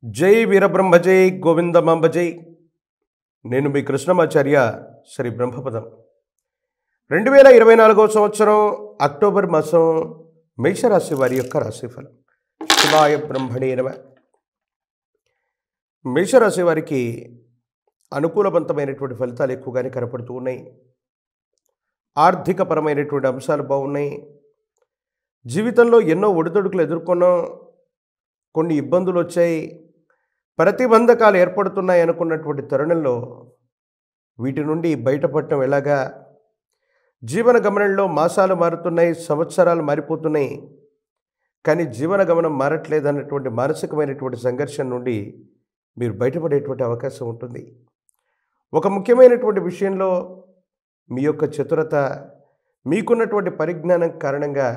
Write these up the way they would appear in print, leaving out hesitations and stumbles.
జై వీరబ్రహ్మ జై గోవిందమాంబ జై. నేను మీ కృష్ణమాచార్య శ్రీ బ్రహ్మపదం. 2024 సంవత్సరం అక్టోబర్ మాసం మేషరాశి వారి యొక్క రాశిఫలం. శివాయ బ్రహ్మణే నమః. మేషరాశి వారికి అనుకూలవంతమైనటువంటి ఫలితాలు ఎక్కువగానే కనపడుతూ ఉన్నాయి. ఆర్థికపరమైనటువంటి అంశాలు బాగున్నాయి. జీవితంలో ఎన్నో ఒడిదుడుకులు ఎదుర్కొన్నాం. కొన్ని ఇబ్బందులు వచ్చాయి, ప్రతిబంధకాలు ఏర్పడుతున్నాయి అనుకున్నటువంటి తరుణంలో వీటి నుండి బయటపడటం ఎలాగా? జీవన గమనంలో మాసాలు మారుతున్నాయి, సంవత్సరాలు మారిపోతున్నాయి, కానీ జీవన గమనం మారట్లేదు అన్నటువంటి మానసికమైనటువంటి సంఘర్షణ నుండి మీరు బయటపడేటువంటి అవకాశం ఉంటుంది. ఒక ముఖ్యమైనటువంటి విషయంలో మీ యొక్క చతురత, మీకున్నటువంటి పరిజ్ఞానం కారణంగా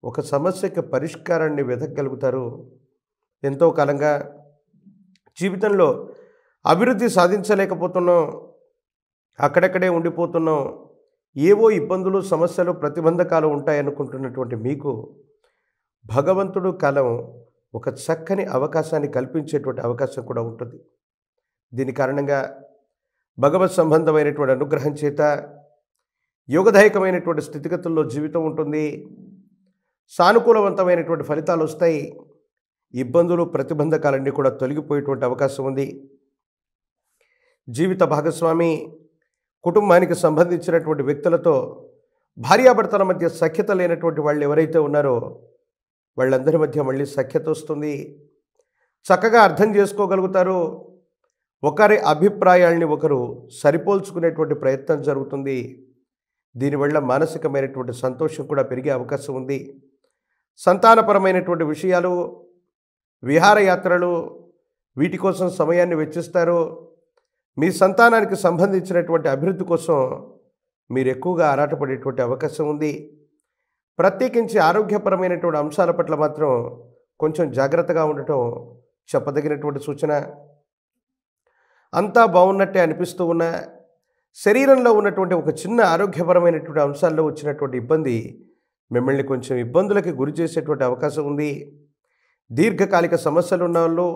ఒక సమస్యకి పరిష్కారాన్ని వెతకగలుగుతారు. ఎంతో కాలంగా జీవితంలో అభివృద్ధి సాధించలేకపోతున్నాం, అక్కడక్కడే ఉండిపోతున్నాం, ఏవో ఇబ్బందులు, సమస్యలు, ప్రతిబంధకాలు ఉంటాయనుకుంటున్నటువంటి మీకు భగవంతుడు కాలం ఒక చక్కని అవకాశాన్ని కల్పించేటువంటి అవకాశం కూడా ఉంటుంది. దీని కారణంగా భగవత్ సంబంధమైనటువంటి అనుగ్రహం చేత యోగదాయకమైనటువంటి స్థితిగతుల్లో జీవితం ఉంటుంది. సానుకూలవంతమైనటువంటి ఫలితాలు వస్తాయి. ఇబ్బందులు, ప్రతిబంధకాలన్నీ కూడా తొలగిపోయేటువంటి అవకాశం ఉంది. జీవిత భాగస్వామి, కుటుంబానికి సంబంధించినటువంటి వ్యక్తులతో భార్యాభర్తల మధ్య సఖ్యత లేనటువంటి వాళ్ళు ఎవరైతే ఉన్నారో వాళ్ళందరి మధ్య మళ్ళీ సఖ్యత వస్తుంది. చక్కగా అర్థం చేసుకోగలుగుతారు. ఒకరి అభిప్రాయాల్ని ఒకరు సరిపోల్చుకునేటువంటి ప్రయత్నం జరుగుతుంది. దీనివల్ల మానసికమైనటువంటి సంతోషం కూడా పెరిగే అవకాశం ఉంది. సంతానపరమైనటువంటి విషయాలు, విహారయాత్రలు, వీటి కోసం సమయాన్ని వెచ్చిస్తారు. మీ సంతానానికి సంబంధించినటువంటి అభివృద్ధి కోసం మీరు ఎక్కువగా ఆరాటపడేటువంటి అవకాశం ఉంది. ప్రత్యేకించి ఆరోగ్యపరమైనటువంటి అంశాల పట్ల మాత్రం కొంచెం జాగ్రత్తగా ఉండటం చెప్పదగినటువంటి సూచన. అంతా బాగున్నట్టే అనిపిస్తూ ఉన్న శరీరంలో ఉన్నటువంటి ఒక చిన్న ఆరోగ్యపరమైనటువంటి అంశాల్లో వచ్చినటువంటి ఇబ్బంది మిమ్మల్ని కొంచెం ఇబ్బందులకి గురి చేసేటువంటి అవకాశం ఉంది. దీర్ఘకాలిక సమస్యలు ఉన్న వాళ్ళు,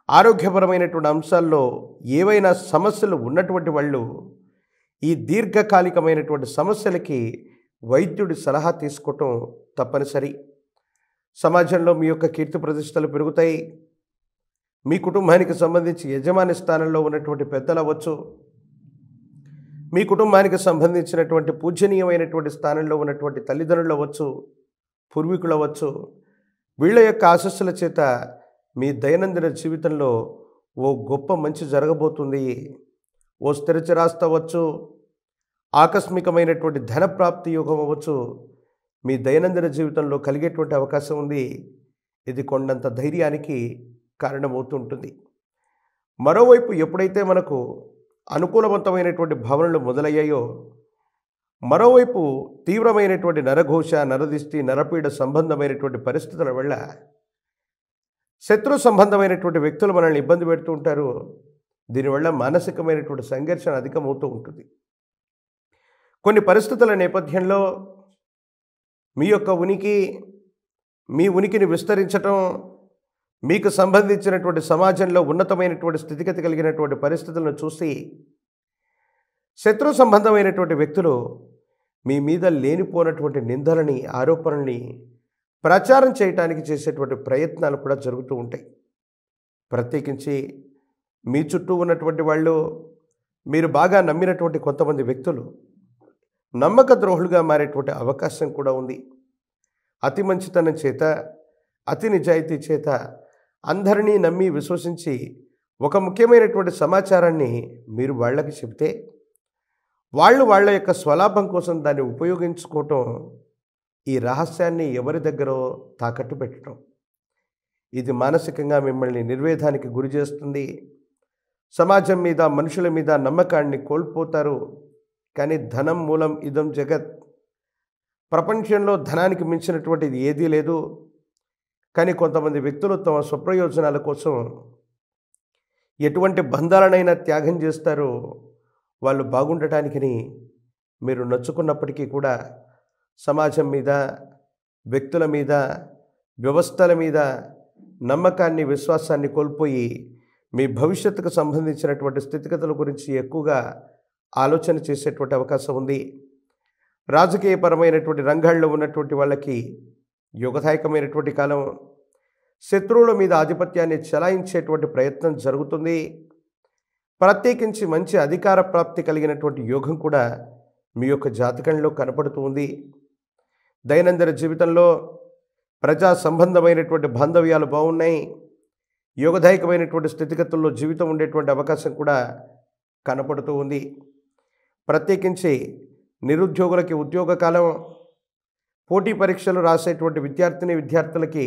ఆరోగ్యపరమైనటువంటి అంశాల్లో ఏవైనా సమస్యలు ఉన్నటువంటి వాళ్ళు ఈ దీర్ఘకాలికమైనటువంటి సమస్యలకి వైద్యుడి సలహా తీసుకోవటం తప్పనిసరి. సమాజంలో మీ యొక్క కీర్తి ప్రతిష్టలు పెరుగుతాయి. మీ కుటుంబానికి సంబంధించి యజమాని స్థానంలో ఉన్నటువంటి పెద్దలు అవ్వచ్చు, మీ కుటుంబానికి సంబంధించినటువంటి పూజనీయమైనటువంటి స్థానంలో ఉన్నటువంటి తల్లిదండ్రులు అవ్వచ్చు, పూర్వీకులు అవ్వచ్చు, వీళ్ళ యొక్క ఆశస్సుల చేత మీ దైనందిన జీవితంలో ఓ గొప్ప మంచి జరగబోతుంది. ఓ స్థిరచిరాస్తి అవ్వచ్చు, ఆకస్మికమైనటువంటి ధనప్రాప్తి యోగం అవ్వచ్చు, మీ దైనందిన జీవితంలో కలిగేటువంటి అవకాశం ఉంది. ఇది కొండంత ధైర్యానికి కారణమవుతుంటుంది. మరోవైపు ఎప్పుడైతే మనకు అనుకూలవంతమైనటువంటి భావనలు మొదలయ్యాయో, మరోవైపు తీవ్రమైనటువంటి నరఘోష, నరదిష్టి, నరపీడ సంబంధమైనటువంటి పరిస్థితుల వల్ల శత్రు సంబంధమైనటువంటి వ్యక్తులు మనల్ని ఇబ్బంది పెడుతూ ఉంటారు. దీనివల్ల మానసికమైనటువంటి సంఘర్షణ అధికమవుతూ ఉంటుంది. కొన్ని పరిస్థితుల నేపథ్యంలో మీ యొక్క మీ ఉనికిని విస్తరించటం, మీకు సంబంధించినటువంటి సమాజంలో ఉన్నతమైనటువంటి స్థితిగతి కలిగినటువంటి పరిస్థితులను చూసి శత్రు సంబంధమైనటువంటి వ్యక్తులు మీ మీద లేనిపోనటువంటి నిందలని, ఆరోపణల్ని ప్రచారం చేయటానికి చేసేటువంటి ప్రయత్నాలు కూడా జరుగుతూ ఉంటాయి. ప్రత్యేకించి మీ చుట్టూ ఉన్నటువంటి వాళ్ళు, మీరు బాగా నమ్మినటువంటి కొంతమంది వ్యక్తులు నమ్మక ద్రోహులుగా మారేటువంటి అవకాశం కూడా ఉంది. అతి మంచితనం చేత, అతి నిజాయితీ చేత అందరినీ నమ్మి విశ్వసించి ఒక ముఖ్యమైనటువంటి సమాచారాన్ని మీరు వాళ్ళకి చెబితే వాళ్ళు వాళ్ళ యొక్క స్వలాభం కోసం దాన్ని ఉపయోగించుకోవటం, ఈ రహస్యాన్ని ఎవరి దగ్గరో తాకట్టు పెట్టడం, ఇది మానసికంగా మిమ్మల్ని నిర్వేదానికి గురి చేస్తుంది. సమాజం మీద, మనుషుల మీద నమ్మకాన్ని కోల్పోతారు. కానీ ధనం మూలం ఇదం జగత్, ప్రపంచంలో ధనానికి మించినటువంటిది ఏదీ లేదు. కానీ కొంతమంది వ్యక్తులు తమ స్వప్రయోజనాల కోసం ఎటువంటి బంధాలనైనా త్యాగం చేస్తారు. వాళ్ళు బాగుండటానికని మీరు నచ్చుకున్నప్పటికీ కూడా సమాజం మీద, వ్యక్తుల మీద, వ్యవస్థల మీద నమ్మకాన్ని, విశ్వాసాన్ని కోల్పోయి మీ భవిష్యత్తుకు సంబంధించినటువంటి స్థితిగతుల గురించి ఎక్కువగా ఆలోచన చేసేటువంటి అవకాశం ఉంది. రాజకీయపరమైనటువంటి రంగాల్లో ఉన్నటువంటి వాళ్ళకి యుగదాయకమైనటువంటి కాలం. శత్రువుల మీద ఆధిపత్యాన్ని చెలాయించేటువంటి ప్రయత్నం జరుగుతుంది. ప్రత్యేకించి మంచి అధికార ప్రాప్తి కలిగినటువంటి యోగం కూడా మీ యొక్క జాతకంలో కనపడుతూ ఉంది. దైనందిన జీవితంలో ప్రజా సంబంధమైనటువంటి బాంధవ్యాలు బాగున్నాయి. యోగదాయకమైనటువంటి స్థితిగతుల్లో జీవితం ఉండేటువంటి అవకాశం కూడా కనపడుతూ ఉంది. ప్రత్యేకించి నిరుద్యోగులకి ఉద్యోగ కాలం. పోటీ పరీక్షలు రాసేటువంటి విద్యార్థులకి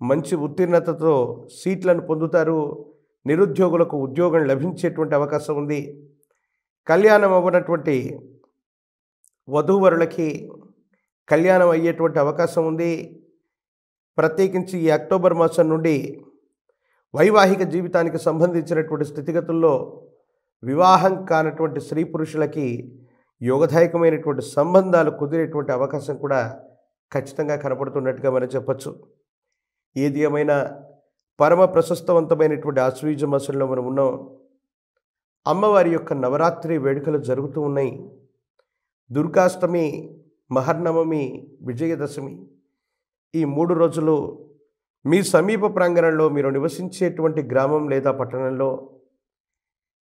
మంచి ఉత్తీర్ణతతో సీట్లను పొందుతారు. నిరుద్యోగులకు ఉద్యోగం లభించేటువంటి అవకాశం ఉంది. కళ్యాణం అవ్వనటువంటి వధూవరులకి కళ్యాణం అయ్యేటువంటి అవకాశం ఉంది. ప్రత్యేకించి ఈ అక్టోబర్ మాసం నుండి వైవాహిక జీవితానికి సంబంధించినటువంటి స్థితిగతుల్లో వివాహం కానటువంటి స్త్రీ పురుషులకి యోగదాయకమైనటువంటి సంబంధాలు కుదిరేటువంటి అవకాశం కూడా ఖచ్చితంగా కనపడుతున్నట్టుగా మనం చెప్పచ్చు. ఏది ఏమైనా పరమ ప్రశస్తవంతమైనటువంటి ఆశ్వయుజ మాసంలో మనం ఉన్నాం. అమ్మవారి యొక్క నవరాత్రి వేడుకలు జరుగుతూ ఉన్నాయి. దుర్గాష్టమి, మహర్నవమి, విజయదశమి ఈ 3 రోజులు మీ సమీప ప్రాంగణంలో మీరు నివసించేటువంటి గ్రామం లేదా పట్టణంలో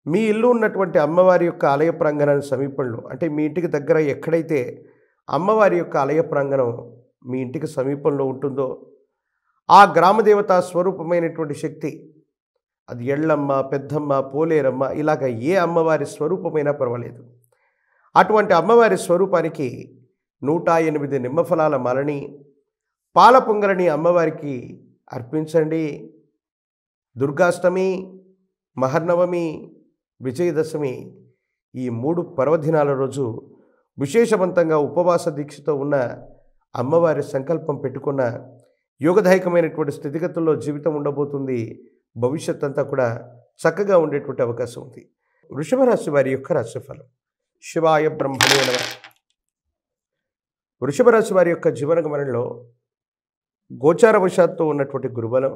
మీ ఇల్లు ఉన్నటువంటి అమ్మవారి యొక్క ఆలయ ప్రాంగణానికి సమీపంలో, అంటే మీ ఇంటికి దగ్గర ఎక్కడైతే అమ్మవారి యొక్క ఆలయ ప్రాంగణం మీ ఇంటికి సమీపంలో ఉంటుందో ఆ గ్రామదేవత స్వరూపమైనటువంటి శక్తి, అది ఎళ్ళమ్మ, పెద్దమ్మ, పోలేరమ్మ, ఇలాగ ఏ అమ్మవారి స్వరూపమైనా పర్వాలేదు, అటువంటి అమ్మవారి స్వరూపానికి 108 నిమ్మఫలాల మాలని, పాల పొంగలని అమ్మవారికి అర్పించండి. దుర్గాష్టమి, మహర్నవమి, విజయదశమి ఈ 3 పర్వదినాల రోజు విశేషవంతంగా ఉపవాస దీక్షతో ఉన్న అమ్మవారి సంకల్పం పెట్టుకున్న యోగదాయకమైనటువంటి స్థితిగతుల్లో జీవితం ఉండబోతుంది. భవిష్యత్ అంతా కూడా చక్కగా ఉండేటువంటి అవకాశం ఉంది. వృషభ రాశి వారి యొక్క రాశిఫలం. శివాయ బ్రహ్మణే నమః. వృషభ రాశి వారి యొక్క జీవన గమనంలో గోచారవశాత్తు ఉన్నటువంటి గురుబలం,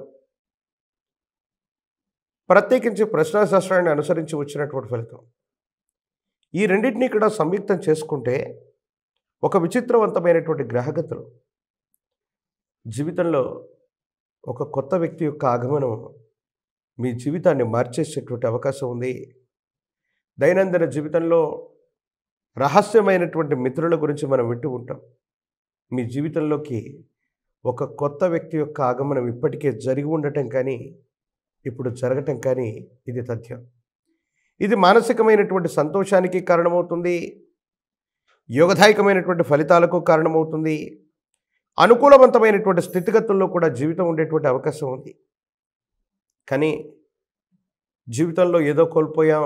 ప్రత్యేకించి ప్రశ్నాశాస్త్రాన్ని అనుసరించి వచ్చినటువంటి ఫలితం, ఈ రెండింటినీ కూడా సంయుక్తం చేసుకుంటే ఒక విచిత్రవంతమైనటువంటి గ్రహగతులు జీవితంలో ఒక కొత్త వ్యక్తి యొక్క ఆగమనం మీ జీవితాన్ని మార్చేసేటువంటి అవకాశం ఉంది. దైనందిన జీవితంలో రహస్యమైనటువంటి మిత్రుల గురించి మనం వింటూ ఉంటాం. మీ జీవితంలోకి ఒక కొత్త వ్యక్తి యొక్క ఆగమనం ఇప్పటికే జరిగి ఉండటం కానీ ఇప్పుడు జరగటం కానీ ఇది తథ్యం. ఇది మానసికమైనటువంటి సంతోషానికి కారణమవుతుంది. యోగదాయకమైనటువంటి ఫలితాలకు కారణమవుతుంది. అనుకూలవంతమైనటువంటి స్థితిగతుల్లో కూడా జీవితం ఉండేటువంటి అవకాశం ఉంది. కానీ జీవితంలో ఏదో కోల్పోయాం,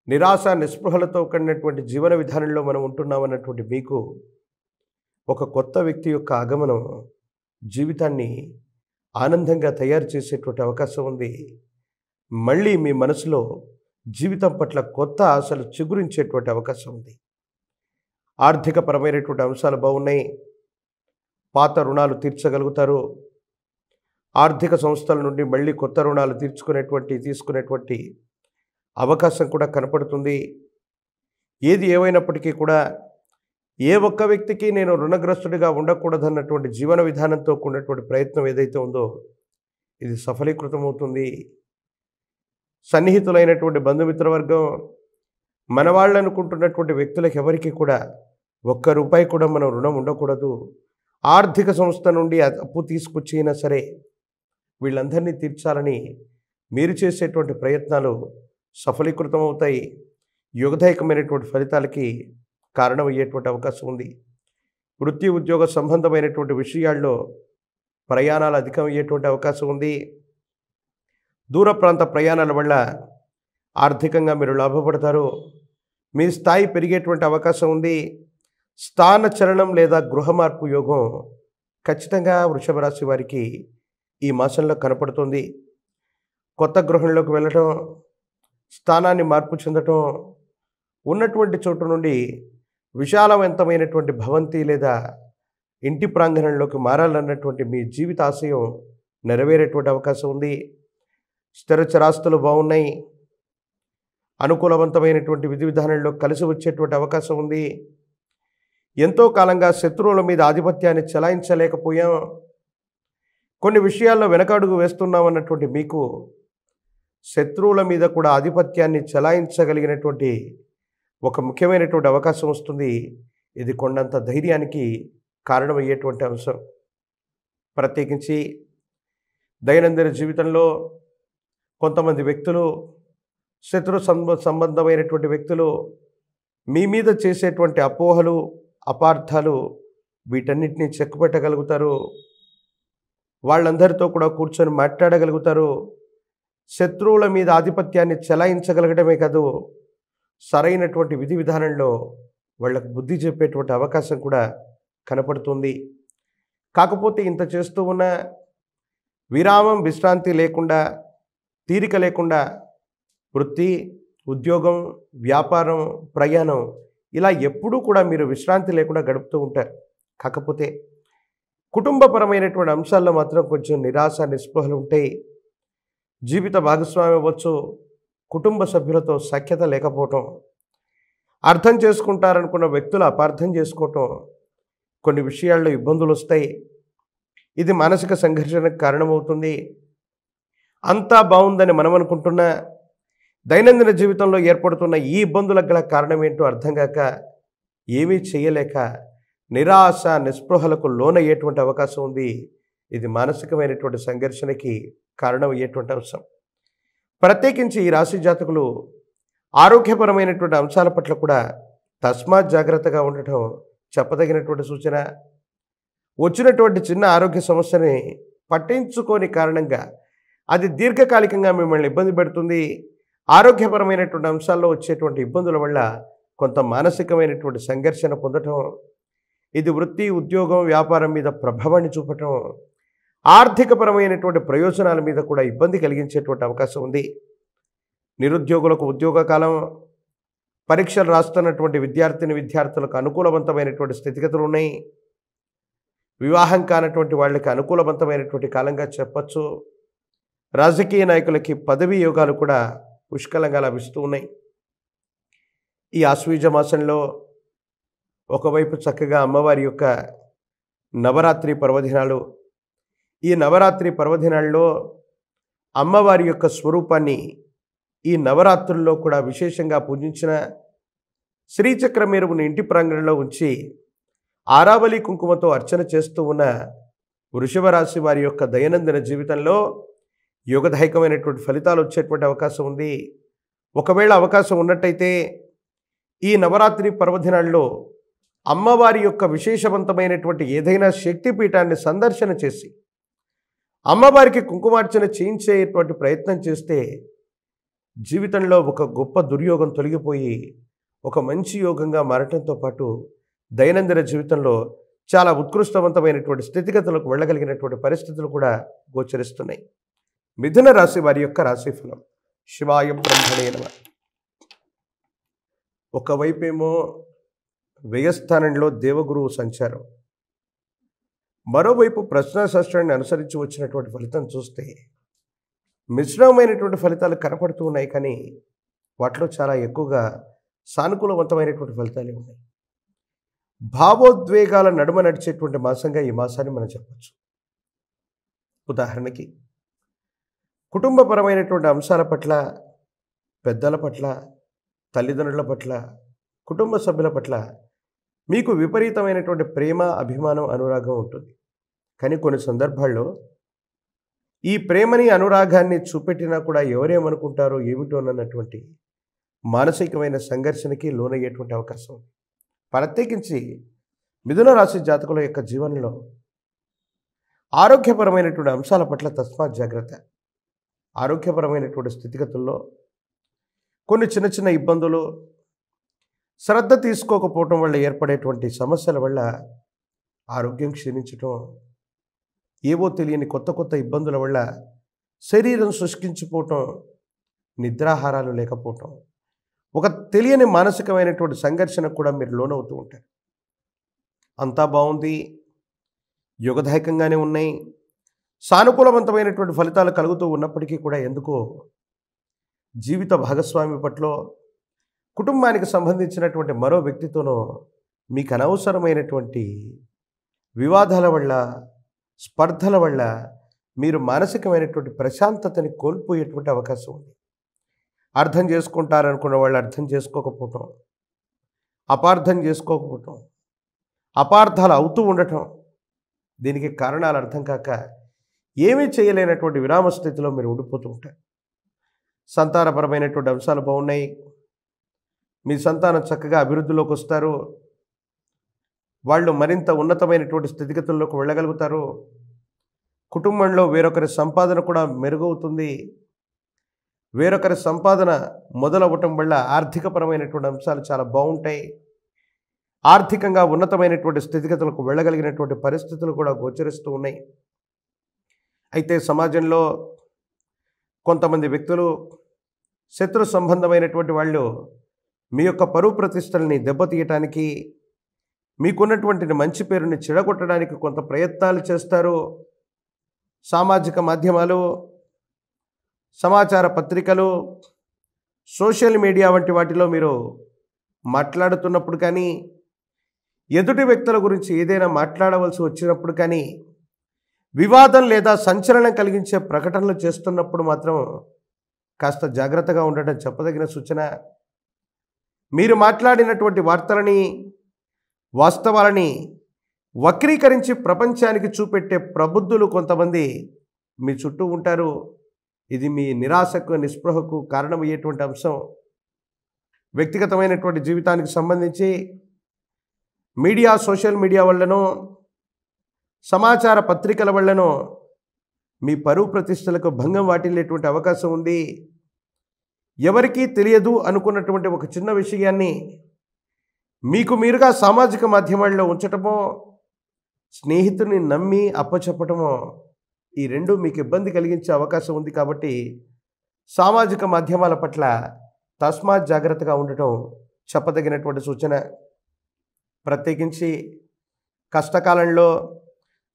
నిరాశ నిస్పృహలతో కూడినటువంటి జీవన విధానంలో మనం ఉంటున్నామన్నటువంటి మీకు ఒక కొత్త వ్యక్తి యొక్క ఆగమనం జీవితాన్ని ఆనందంగా తయారు చేసేటువంటి అవకాశం ఉంది. మళ్ళీ మీ మనసులో జీవితం పట్ల కొత్త ఆశలు చిగురించేటువంటి అవకాశం ఉంది. ఆర్థికపరమైనటువంటి అంశాలు బాగున్నాయి. పాత రుణాలు తీర్చగలుగుతారు. ఆర్థిక సంస్థల నుండి మళ్ళీ కొత్త రుణాలు తీసుకునేటువంటి అవకాశం కూడా కనపడుతుంది. ఏది ఏమైనప్పటికీ కూడా ఏ ఒక్క వ్యక్తికి నేను రుణగ్రస్తుడిగా ఉండకూడదన్నటువంటి జీవన విధానంతో కూడినటువంటి ప్రయత్నం ఏదైతే ఉందో ఇది సఫలీకృతమవుతుంది. సన్నిహితులైనటువంటి బంధుమిత్రవర్గం, మన వాళ్ళు అనుకుంటున్నటువంటి వ్యక్తులకు ఎవరికి కూడా ₹1 కూడా మనం రుణం ఉండకూడదు. ఆర్థిక సంస్థ నుండి అప్పు తీసుకొచ్చినా సరే వీళ్ళందరినీ తీర్చాలని మీరు చేసేటువంటి ప్రయత్నాలు సఫలీకృతమవుతాయి. యోగదాయకమైనటువంటి ఫలితాలకి కారణమయ్యేటువంటి అవకాశం ఉంది. వృత్తి ఉద్యోగ సంబంధమైనటువంటి విషయాల్లో ప్రయాణాలు అధికమయ్యేటువంటి అవకాశం ఉంది. దూర ప్రాంత ప్రయాణాల వల్ల ఆర్థికంగా మీరు లాభపడతారు. మీ స్థాయి పెరిగేటువంటి అవకాశం ఉంది. స్థాన చలనం లేదా గృహ మార్పు యోగం ఖచ్చితంగా వృషభ రాశి వారికి ఈ మాసంలో కనపడుతుంది. కొత్త గృహంలోకి వెళ్ళటం, స్థానాన్ని మార్పు చెందటం, ఉన్నటువంటి చోటు నుండి విశాలవంతమైనటువంటి భవంతి లేదా ఇంటి ప్రాంగణంలోకి మారాలన్నటువంటి మీ జీవిత ఆశయం నెరవేరేటువంటి అవకాశం ఉంది. స్థిర చరాస్తులు బాగున్నాయి. అనుకూలవంతమైనటువంటి విధి విధానంలో కలిసి వచ్చేటువంటి అవకాశం ఉంది. ఎంతో కాలంగా శత్రువుల మీద ఆధిపత్యాన్ని చెలాయించలేకపోయాం, కొన్ని విషయాల్లో వెనకడుగు వేస్తున్నామన్నటువంటి మీకు శత్రువుల మీద కూడా ఆధిపత్యాన్ని చెలాయించగలిగినటువంటి ఒక ముఖ్యమైనటువంటి అవకాశం వస్తుంది. ఇది కొండంత ధైర్యానికి కారణమయ్యేటువంటి అంశం. ప్రత్యేకించి దైనందిన జీవితంలో కొంతమంది వ్యక్తులు, శత్రు సంబంధమైనటువంటి వ్యక్తులు మీ మీద చేసేటువంటి అపోహలు, అపార్థాలు వీటన్నిటినీ చెక్కుపెట్టగలుగుతారు. వాళ్ళందరితో కూడా కూర్చొని మాట్లాడగలుగుతారు. శత్రువుల మీద ఆధిపత్యాన్ని చెలాయించగలగడమే కాదు, సరైనటువంటి విధి విధానంలో వాళ్ళకు బుద్ధి చెప్పేటువంటి అవకాశం కూడా కనపడుతుంది. కాకపోతే ఇంత చేస్తూ ఉన్న విరామం, విశ్రాంతి లేకుండా, తీరిక లేకుండా వృత్తి, ఉద్యోగం, వ్యాపారం, ప్రయాణం ఇలా ఎప్పుడూ కూడా మీరు విశ్రాంతి లేకుండా గడుపుతూ ఉంటారు. కాకపోతే కుటుంబపరమైనటువంటి అంశాల్లో మాత్రం కొంచెం నిరాశ, నిస్పృహలు ఉంటాయి. జీవిత భాగస్వామి అవ్వచ్చు, కుటుంబ సభ్యులతో సఖ్యత లేకపోవటం, అర్థం చేసుకుంటారనుకున్న వ్యక్తులు అపార్థం చేసుకోవటం, కొన్ని విషయాల్లో ఇబ్బందులు వస్తాయి. ఇది మానసిక సంఘర్షణకు కారణమవుతుంది. అంతా బాగుందని మనం అనుకుంటున్నా దైనందిన జీవితంలో ఏర్పడుతున్న ఈ ఇబ్బందులకు గల కారణం ఏంటో అర్థం కాక ఏమీ చేయలేక నిరాశ, నిస్పృహలకు లోనయ్యేటువంటి అవకాశం ఉంది. ఇది మానసికమైనటువంటి సంఘర్షణకి కారణమయ్యేటువంటి అంశం. ప్రత్యేకించి ఈ రాశి జాతకులు ఆరోగ్యపరమైనటువంటి అంశాల పట్ల కూడా తస్మాత్ జాగ్రత్తగా ఉండటం చెప్పదగినటువంటి సూచన. వచ్చినటువంటి చిన్న ఆరోగ్య సమస్యని పట్టించుకోని కారణంగా అది దీర్ఘకాలికంగా మిమ్మల్ని ఇబ్బంది పెడుతుంది. ఆరోగ్యపరమైనటువంటి అంశాల్లో వచ్చేటువంటి ఇబ్బందుల వల్ల కొంత మానసికమైనటువంటి సంఘర్షణ పొందటం, ఇది వృత్తి, ఉద్యోగం, వ్యాపారం మీద ప్రభావాన్ని చూపటం, ఆర్థికపరమైనటువంటి ప్రయోజనాల మీద కూడా ఇబ్బంది కలిగించేటువంటి అవకాశం ఉంది. నిరుద్యోగులకు ఉద్యోగ కాలం, పరీక్షలు రాస్తున్నటువంటి విద్యార్థులకు అనుకూలవంతమైనటువంటి స్థితిగతులు ఉన్నాయి. వివాహం కానటువంటి వాళ్ళకి అనుకూలవంతమైనటువంటి కాలంగా చెప్పచ్చు. రాజకీయ నాయకులకి పదవీ యోగాలు కూడా పుష్కలంగా లభిస్తూ ఉన్నాయి. ఈ ఆశ్వీజ మాసంలో ఒకవైపు చక్కగా అమ్మవారి యొక్క నవరాత్రి పర్వదినాలు, ఈ నవరాత్రి పర్వదినాల్లో అమ్మవారి యొక్క స్వరూపాన్ని ఈ నవరాత్రుల్లో కూడా విశేషంగా పూజించిన శ్రీచక్ర మేరువుని ఇంటి ప్రాంగణంలో ఉంచి ఆరావళి కుంకుమతో అర్చన చేస్తూ ఉన్న వృషభ రాశి వారి యొక్క దైనందిన జీవితంలో యోగదాయకమైనటువంటి ఫలితాలు వచ్చేటువంటి అవకాశం ఉంది. ఒకవేళ అవకాశం ఉన్నట్టయితే ఈ నవరాత్రి పర్వదినాల్లో అమ్మవారి యొక్క విశేషవంతమైనటువంటి ఏదైనా శక్తిపీఠాన్ని సందర్శన చేసి అమ్మవారికి కుంకుమార్చన చేయించేటువంటి ప్రయత్నం చేస్తే జీవితంలో ఒక గొప్ప దుర్యోగం తొలగిపోయి ఒక మంచి యోగంగా మారటంతో పాటు దైనందిన జీవితంలో చాలా ఉత్కృష్టవంతమైనటువంటి స్థితిగతులకు వెళ్ళగలిగినటువంటి పరిస్థితులు కూడా గోచరిస్తున్నాయి. మిథున రాశి వారి యొక్క రాశిఫలం. శివాయ బ్రహ్మణే నమః. ఒకవైపేమో వ్యయస్థానంలో దేవగురువు సంచారం, మరోవైపు ప్రశ్నాశాస్త్రాన్ని అనుసరించి వచ్చినటువంటి ఫలితం చూస్తే మిశ్రమమైనటువంటి ఫలితాలు కనపడుతూ ఉన్నాయి. కానీ వాటిలో చాలా ఎక్కువగా సానుకూలవంతమైనటువంటి ఫలితాలే ఉన్నాయి. భావోద్వేగాల నడుమ నడిచేటువంటి మాసంగా ఈ మాసాన్ని మనం చెప్పచ్చు. ఉదాహరణకి కుటుంబపరమైనటువంటి అంశాల పట్ల, పెద్దల పట్ల, తల్లిదండ్రుల పట్ల, కుటుంబ సభ్యుల పట్ల మీకు విపరీతమైనటువంటి ప్రేమ, అభిమానం, అనురాగం ఉంటుంది. కానీ కొన్ని సందర్భాల్లో ఈ ప్రేమని, అనురాగాన్ని చూపెట్టినా కూడా ఎవరేమనుకుంటారో ఏమిటోనన్నటువంటి మానసికమైన సంఘర్షణకి లోనయ్యేటువంటి అవకాశం ఉంది. ప్రత్యేకించి మిథున రాశి జాతకుల యొక్క జీవనంలో ఆరోగ్యపరమైనటువంటి అంశాల పట్ల తస్మాత్ జాగ్రత్త. ఆరోగ్యపరమైనటువంటి స్థితిగతుల్లో కొన్ని చిన్న చిన్న ఇబ్బందులు, శ్రద్ధ తీసుకోకపోవటం వల్ల ఏర్పడేటువంటి సమస్యల వల్ల ఆరోగ్యం క్షీణించటం, ఏవో తెలియని కొత్త కొత్త ఇబ్బందుల వల్ల శరీరం శుష్కించిపోవటం, నిద్రాహారాలు లేకపోవటం, ఒక తెలియని మానసికమైనటువంటి సంఘర్షణకు కూడా మీరు లోనవుతూ ఉంటారు. అంతా బాగుంది, యోగదాయకంగానే ఉన్నాయి, సానుకూలవంతమైనటువంటి ఫలితాలు కలుగుతూ ఉన్నప్పటికీ కూడా ఎందుకో జీవిత భాగస్వామి పట్ల, కుటుంబానికి సంబంధించినటువంటి మరో వ్యక్తితోనో మీకు అనవసరమైనటువంటి వివాదాల వల్ల, స్పర్ధల వల్ల మీరు మానసికమైనటువంటి ప్రశాంతతని కోల్పోయేటువంటి అవకాశం ఉంది. అర్థం చేసుకుంటారనుకున్న వాళ్ళు అర్థం చేసుకోకపోవటం, అపార్థం చేసుకోకపోవటం, అపార్థాలు అవుతూ ఉండటం, దీనికి కారణాలు అర్థం కాక ఏమీ చేయలేనటువంటి విరామ స్థితిలో మీరు ఉండిపోతూ ఉంటారు. సంతానపరమైనటువంటి అంశాలు బాగున్నాయి, మీ సంతానం చక్కగా అభివృద్ధిలోకి వస్తారు, వాళ్ళు మరింత ఉన్నతమైనటువంటి స్థితిగతుల్లోకి వెళ్ళగలుగుతారు, కుటుంబంలో వేరొకరి సంపాదన కూడా మెరుగవుతుంది. వేరొకరి సంపాదన మొదలవ్వటం వల్ల ఆర్థికపరమైనటువంటి అంశాలు చాలా బాగుంటాయి. ఆర్థికంగా ఉన్నతమైనటువంటి స్థితిగతులకు వెళ్ళగలిగినటువంటి పరిస్థితులు కూడా గోచరిస్తూ ఉన్నాయి. అయితే సమాజంలో కొంతమంది వ్యక్తులు, శత్రు సంబంధమైనటువంటి వాళ్ళు మీ యొక్క పరువు ప్రతిష్టల్ని దెబ్బతీయటానికి, మీకున్నటువంటి మంచి పేరుని చెడగొట్టడానికి కొంత ప్రయత్నాలు చేస్తారు. సామాజిక మాధ్యమాలు, సమాచార పత్రికలు, సోషల్ మీడియా వంటి వాటిలో మీరు మాట్లాడుతున్నప్పుడు కానీ, ఎదుటి వ్యక్తుల గురించి ఏదైనా మాట్లాడవలసి వచ్చినప్పుడు కానీ, వివాదం లేదా సంచలనం కలిగించే ప్రకటనలు చేస్తున్నప్పుడు మాత్రం కాస్త జాగ్రత్తగా ఉండటం చెప్పదగిన సూచన. మీరు మాట్లాడినటువంటి వార్తలని, వాస్తవాలని వక్రీకరించి ప్రపంచానికి చూపెట్టే ప్రబుద్ధులు కొంతమంది మీ చుట్టూ ఉంటారు. ఇది మీ నిరాశకు, నిస్పృహకు కారణమయ్యేటువంటి అంశం. వ్యక్తిగతమైనటువంటి జీవితానికి సంబంధించి మీడియా, సోషల్ మీడియా వల్లనో, సమాచార పత్రికల వల్లనో మీ పరువు ప్రతిష్టలకు భంగం వాటిల్లేటువంటి అవకాశం ఉంది. ఎవరికీ తెలియదు అనుకున్నటువంటి ఒక చిన్న విషయాన్ని మీకు మీరుగా సామాజిక మాధ్యమాల్లో ఉంచటమో, స్నేహితుని నమ్మి అప్పచెప్పటమో, ఈ రెండు మీకు ఇబ్బంది కలిగించే అవకాశం ఉంది. కాబట్టి సామాజిక మాధ్యమాల పట్ల తస్మాత్ జాగ్రత్తగా ఉండటం చెప్పదగినటువంటి సూచన. ప్రత్యేకించి కష్టకాలంలో,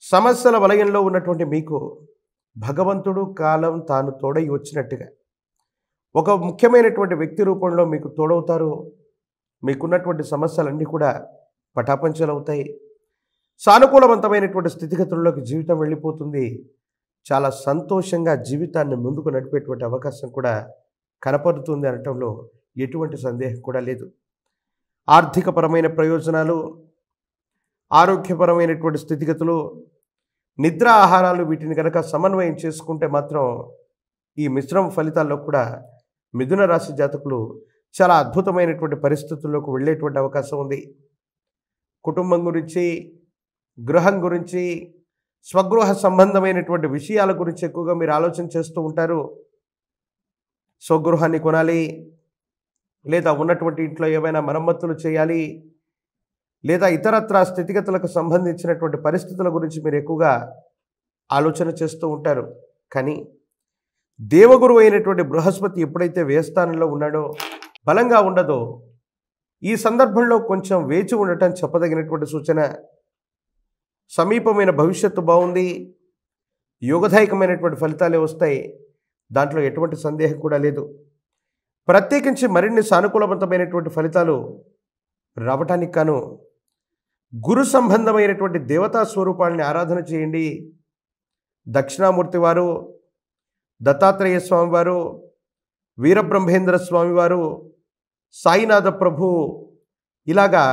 సమస్యల వలయంలో ఉన్నటువంటి మీకు భగవంతుడు కాలం తాను తోడై వచ్చినట్టుగా ఒక ముఖ్యమైనటువంటి వ్యక్తి రూపంలో మీకు తోడవుతారు. మీకున్నటువంటి సమస్యలన్నీ కూడా పటాపంచలవుతాయి. సానుకూలవంతమైనటువంటి స్థితిగతుల్లోకి జీవితం వెళ్ళిపోతుంది. చాలా సంతోషంగా జీవితాన్ని ముందుకు నడిపేటువంటి అవకాశం కూడా కనపడుతుంది అనటంలో ఎటువంటి సందేహం కూడా లేదు. ఆర్థికపరమైన ప్రయోజనాలు, ఆరోగ్యపరమైనటువంటి స్థితిగతులు, నిద్ర, ఆహారాలు, వీటిని కనుక సమన్వయం చేసుకుంటే మాత్రం ఈ మిశ్రమ ఫలితాల్లో కూడా మిథున రాశి జాతకులు చాలా అద్భుతమైనటువంటి పరిస్థితుల్లోకి వెళ్ళేటువంటి అవకాశం ఉంది. కుటుంబం గురించి, గృహం గురించి, స్వగృహ సంబంధమైనటువంటి విషయాల గురించి ఎక్కువగా మీరు ఆలోచన చేస్తూ ఉంటారు. స్వగృహాన్ని కొనాలి, లేదా ఉన్నటువంటి ఇంట్లో ఏమైనా మరమ్మతులు చేయాలి, లేదా ఇతరత్రా స్థితిగతులకు సంబంధించినటువంటి పరిస్థితుల గురించి మీరు ఎక్కువగా ఆలోచన చేస్తూ ఉంటారు. కానీ దేవగురువు అయినటువంటి బృహస్పతి ఎప్పుడైతే వ్యయస్థానంలో ఉన్నాడో, బలంగా ఉండదో, ఈ సందర్భంలో కొంచెం వేచి ఉండటం చెప్పదగినటువంటి సూచన. సమీపమైన భవిష్యత్తు బాగుంది, యోగదాయకమైనటువంటి ఫలితాలే వస్తాయి, దాంట్లో ఎటువంటి సందేహం కూడా లేదు. ప్రత్యేకించి మరిన్ని సానుకూలవంతమైనటువంటి ఫలితాలు రావటానికి కాను గురు సంబంధమైనటువంటి దేవతా స్వరూపాలని ఆరాధన చేయండి. దక్షిణామూర్తి వారు, దత్తాత్రేయ స్వామివారు, వీరబ్రహ్మేంద్ర స్వామివారు, సాయినాథ ప్రభు, ఇలాగా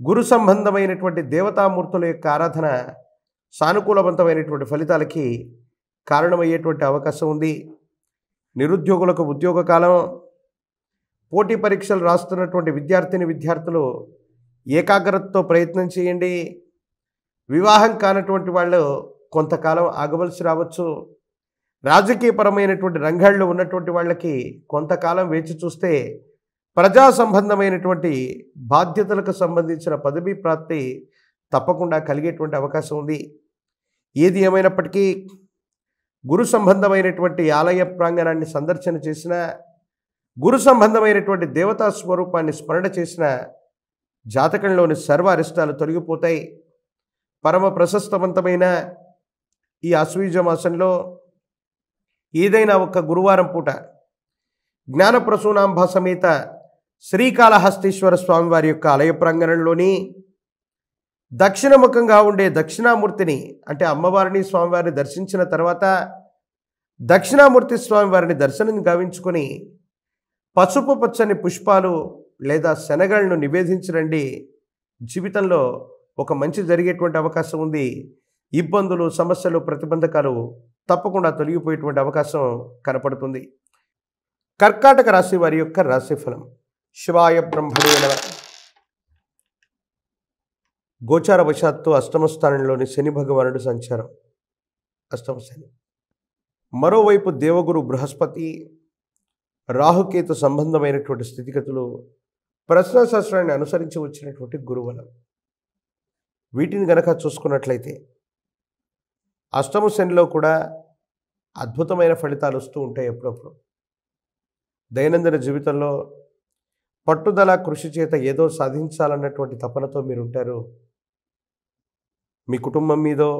గురు సంబంధమైనటువంటి దేవతామూర్తుల యొక్క ఆరాధన సానుకూలవంతమైనటువంటి ఫలితాలకి కారణమయ్యేటువంటి అవకాశం ఉంది. నిరుద్యోగులకు ఉద్యోగ కాలం, పోటీ పరీక్షలు రాస్తున్నటువంటి విద్యార్థులు ఏకాగ్రతతో ప్రయత్నం చేయండి. వివాహం కానటువంటి వాళ్ళు కొంతకాలం ఆగవలసి రావచ్చు. రాజకీయపరమైనటువంటి రంగాల్లో ఉన్నటువంటి వాళ్ళకి కొంతకాలం వేచి చూస్తే ప్రజా సంబంధమైనటువంటి బాధ్యతలకు సంబంధించిన పదవీ ప్రాప్తి తప్పకుండా కలిగేటువంటి అవకాశం ఉంది. ఏది ఏమైనప్పటికీ గురు సంబంధమైనటువంటి ఆలయ ప్రాంగణాన్ని సందర్శన చేసిన, గురు సంబంధమైనటువంటి దేవతా స్వరూపాన్ని స్మరణ చేసిన జాతకంలోని సర్వ అరిష్టాలు తొలగిపోతాయి. పరమ ప్రశస్తవంతమైన ఈ ఆశ్వయుజ మాసంలో ఏదైనా ఒక గురువారం పూట జ్ఞానప్రసూనాంబ సమేత శ్రీకాళహస్తీశ్వర స్వామివారి యొక్క ఆలయ ప్రాంగణంలోని దక్షిణముఖంగా ఉండే దక్షిణామూర్తిని అంటే అమ్మవారిని స్వామివారిని దర్శించిన తర్వాత దక్షిణామూర్తి స్వామివారిని దర్శనం గావించుకొని పసుపు పచ్చని పుష్పాలు లేదా శనగలను నివేదించరండి. జీవితంలో ఒక మంచి జరిగేటువంటి అవకాశం ఉంది. ఇబ్బందులు, సమస్యలు, ప్రతిబంధకాలు తప్పకుండా తొలగిపోయేటువంటి అవకాశం కనపడుతుంది. కర్కాటక రాశి వారి యొక్క రాశిఫలం. శివాయ బ్రహ్మణే నమః. గోచార వశాత్తు అష్టమ స్థానంలోని శని భగవానుడు సంచారం, అష్టమ శని. మరోవైపు దేవగురు బృహస్పతి, రాహుకేతు సంబంధమైనటువంటి స్థితిగతులు ప్రశ్నాశాస్త్రాన్ని అనుసరించి వచ్చినటువంటి గురువలం. వీటిని గనక చూసుకున్నట్లయితే అష్టమ శనిలో కూడా అద్భుతమైన ఫలితాలు వస్తూ ఉంటాయి. ఎప్పుడప్పుడు దైనందిన జీవితంలో పట్టుదల, కృషి చేత ఏదో సాధించాలన్నటువంటి తపనతో మీరు ఉంటారు. మీ కుటుంబం మీదో,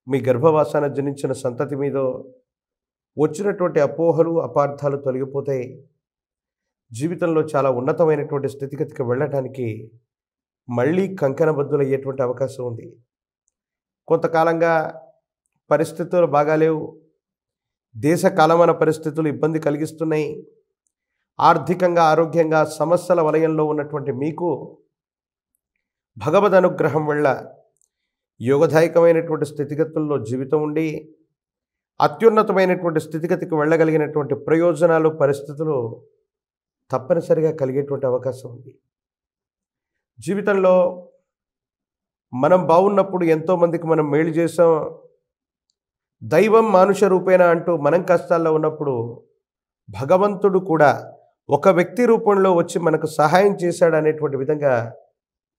మీ గర్భవాసాన జనించిన సంతతి మీదో వచ్చినటువంటి అపోహలు, అపార్థాలు తొలగిపోతాయి. జీవితంలో చాలా ఉన్నతమైనటువంటి స్థితిగతికి వెళ్ళటానికి మళ్ళీ కంకణబద్దులయ్యేటువంటి అవకాశం ఉంది. కొంతకాలంగా పరిస్థితులు బాగాలేవు, దేశ కాలమాన పరిస్థితులు ఇబ్బంది కలిగిస్తున్నాయి. ఆర్థికంగా, ఆరోగ్యంగా సమస్యల వలయంలో ఉన్నటువంటి మీకు భగవద్ అనుగ్రహం వల్ల యోగదాయకమైనటువంటి స్థితిగతుల్లో జీవితం ఉండి అత్యున్నతమైనటువంటి స్థితిగతికి వెళ్ళగలిగినటువంటి ప్రయోజనాలు, పరిస్థితులు తప్పనిసరిగా కలిగేటువంటి అవకాశం ఉంది. జీవితంలో మనం బాగున్నప్పుడు ఎంతోమందికి మనం మేలు చేసాం. దైవం మానుష రూపేణ అంటూ మనం కష్టాల్లో ఉన్నప్పుడు భగవంతుడు కూడా ఒక వ్యక్తి రూపంలో వచ్చి మనకు సహాయం చేశాడు అనేటువంటి విధంగా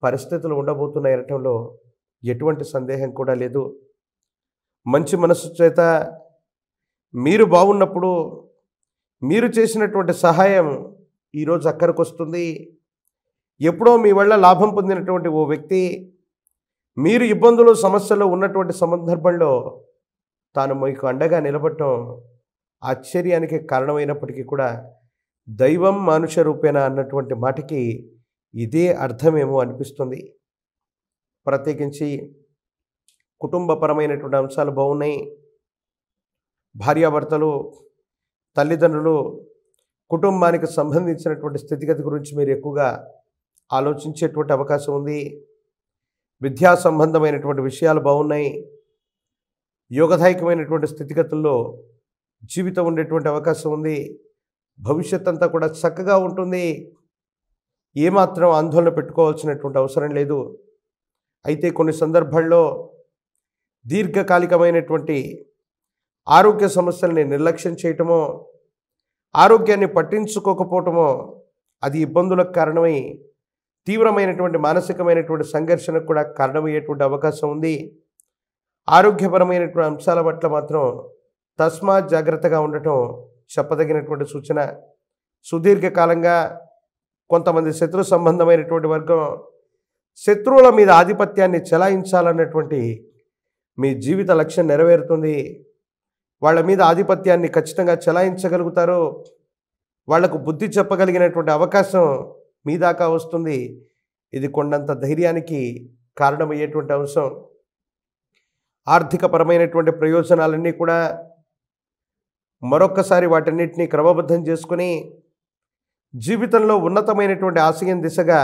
పరిస్థితులు ఉండబోతున్నాయి అనటంలో ఎటువంటి సందేహం కూడా లేదు. మంచి మనసు చేత మీరు బాగున్నప్పుడు మీరు చేసినటువంటి సహాయం ఈరోజు అక్కడికి వస్తుంది. ఎప్పుడో మీ వల్ల లాభం పొందినటువంటి ఓ వ్యక్తి మీరు ఇబ్బందులు, సమస్యలు ఉన్నటువంటి సందర్భంలో తాను మీకు అండగా నిలబడటం ఆశ్చర్యానికి కారణమైనప్పటికీ కూడా దైవం మానుష రూపేణ అన్నటువంటి మాటకి ఇదే అర్థమేమో అనిపిస్తుంది. ప్రత్యేకించి కుటుంబపరమైనటువంటి అంశాలు బాగున్నాయి. భార్యాభర్తలు, తల్లిదండ్రులు, కుటుంబానికి సంబంధించినటువంటి స్థితిగతి గురించి మీరు ఎక్కువగా ఆలోచించేటువంటి అవకాశం ఉంది. విద్యా సంబంధమైనటువంటి విషయాలు బాగున్నాయి. యోగదాయకమైనటువంటి స్థితిగతుల్లో జీవితం ఉండేటువంటి అవకాశం ఉంది. భవిష్యత్ అంతా కూడా చక్కగా ఉంటుంది. ఏమాత్రం ఆందోళన పెట్టుకోవాల్సినటువంటి అవసరం లేదు. అయితే కొన్ని సందర్భాల్లో దీర్ఘకాలికమైనటువంటి ఆరోగ్య సమస్యల్ని నిర్లక్ష్యం చేయటమో, ఆరోగ్యాన్ని పట్టించుకోకపోవటమో అది ఇబ్బందులకు కారణమై తీవ్రమైనటువంటి మానసికమైనటువంటి సంఘర్షణకు కూడా కారణమయ్యేటువంటి అవకాశం ఉంది. ఆరోగ్యపరమైనటువంటి అంశాల పట్ల మాత్రం తస్మాత్ జాగ్రత్తగా ఉండటం చెప్పదగినటువంటి సూచన. సుదీర్ఘకాలంగా కొంతమంది శత్రు సంబంధమైనటువంటి వర్గం శత్రువుల మీద ఆధిపత్యాన్ని చెలాయించాలన్నటువంటి మీ జీవిత లక్ష్యం నెరవేరుతుంది. వాళ్ళ మీద ఆధిపత్యాన్ని ఖచ్చితంగా చెలాయించగలుగుతారు. వాళ్లకు బుద్ధి చెప్పగలిగినటువంటి అవకాశం మీ దాకా వస్తుంది. ఇది కొండంత ధైర్యానికి కారణమయ్యేటువంటి అంశం. ఆర్థికపరమైనటువంటి ప్రయోజనాలన్నీ కూడా మరొక్కసారి వాటన్నిటినీ క్రమబద్ధం చేసుకుని జీవితంలో ఉన్నతమైనటువంటి ఆశయం దిశగా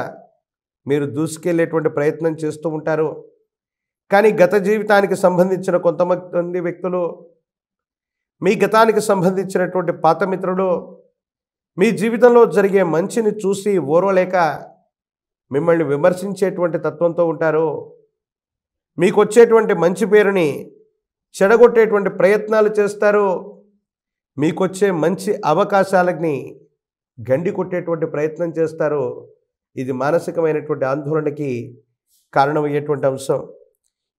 మీరు దూసుకెళ్లేటువంటి ప్రయత్నం చేస్తూ ఉంటారు. కానీ గత జీవితానికి సంబంధించిన కొంతమంది వ్యక్తులు, మీ గతానికి సంబంధించినటువంటి పాత మిత్రులు మీ జీవితంలో జరిగే మంచిని చూసి ఓర్వలేక మిమ్మల్ని విమర్శించేటువంటి తత్వంతో ఉంటారు. మీకు వచ్చేటువంటి మంచి పేరుని చెడగొట్టేటువంటి ప్రయత్నాలు చేస్తారు. మీకొచ్చే మంచి అవకాశాలని గండి కొట్టేటువంటి ప్రయత్నం చేస్తారు. ఇది మానసికమైనటువంటి ఆందోళనకి కారణమయ్యేటువంటి అంశం.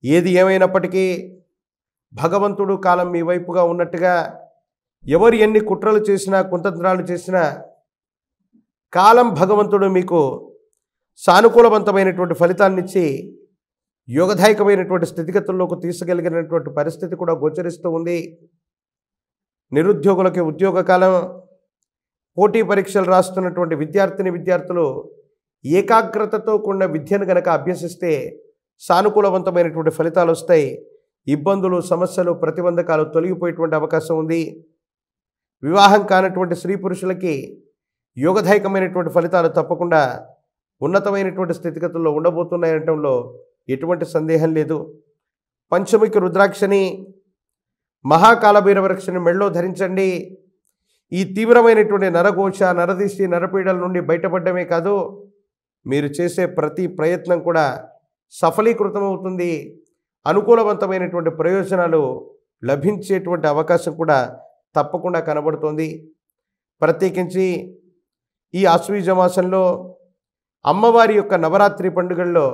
ఏది ఏమైనప్పటికీ భగవంతుడు కాలం మీ వైపుగా ఉన్నట్టుగా ఎవరు ఎన్ని కుట్రలు చేసినా, కుతంత్రాలు చేసినా కాలం భగవంతుడు మీకు సానుకూలవంతమైనటువంటి ఫలితాన్నిచ్చి యోగదాయకమైనటువంటి స్థితిగతుల్లోకి తీసుకెళ్ళగలిగినటువంటి పరిస్థితి కూడా గోచరిస్తూ ఉంది. నిరుద్యోగులకి ఉద్యోగ కాలం, పోటీ పరీక్షలు రాస్తున్నటువంటి విద్యార్థులు ఏకాగ్రతతో కూడిన విద్యను గనక అభ్యసిస్తే సానుకూలవంతమైనటువంటి ఫలితాలు వస్తాయి. ఇబ్బందులు, సమస్యలు, ప్రతిబంధకాలు తొలగిపోయేటువంటి అవకాశం ఉంది. వివాహం కానటువంటి స్త్రీ పురుషులకి యోగదాయకమైనటువంటి ఫలితాలు తప్పకుండా ఉన్నతమైనటువంటి స్థితిగతుల్లో ఉండబోతున్నాయనటంలో ఎటువంటి సందేహం లేదు. పంచముఖి రుద్రాక్షని, మహాకాలభైరవరక్షని మెళ్ళో ధరించండి. ఈ తీవ్రమైనటువంటి నరఘోష, నరదిష్టి, నరపీడల నుండి బయటపడమే కాదు, మీరు చేసే ప్రతి ప్రయత్నం కూడా సఫలీకృతమవుతుంది. అనుకూలవంతమైనటువంటి ప్రయోజనాలు లభించేటువంటి అవకాశం కూడా తప్పకుండా కనబడుతోంది. ప్రత్యేకించి ఈ ఆశ్వీజ మాసంలో అమ్మవారి యొక్క నవరాత్రి పండుగల్లో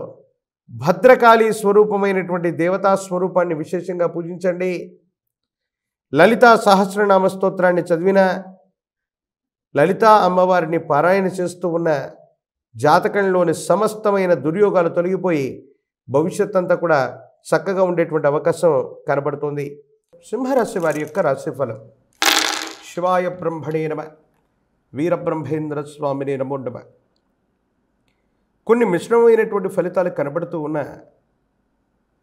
భద్రకాళి స్వరూపమైనటువంటి దేవతా స్వరూపాన్ని విశేషంగా పూజించండి. లలితా సహస్రనామ స్తోత్రాన్ని చదివిన, లలితా అమ్మవారిని పారాయణ చేస్తూ ఉన్న జాతకంలోని సమస్తమైన దుర్యోగాలు తొలగిపోయి భవిష్యత్ అంతా కూడా చక్కగా ఉండేటువంటి అవకాశం కనబడుతుంది. సింహరాశి వారి యొక్క రాశిఫలం. శివాయ బ్రహ్మణే నమః. వీరబ్రహ్మేంద్ర స్వామినే నమో నమః. కొన్ని మిశ్రమమైనటువంటి ఫలితాలు కనబడుతూ ఉన్న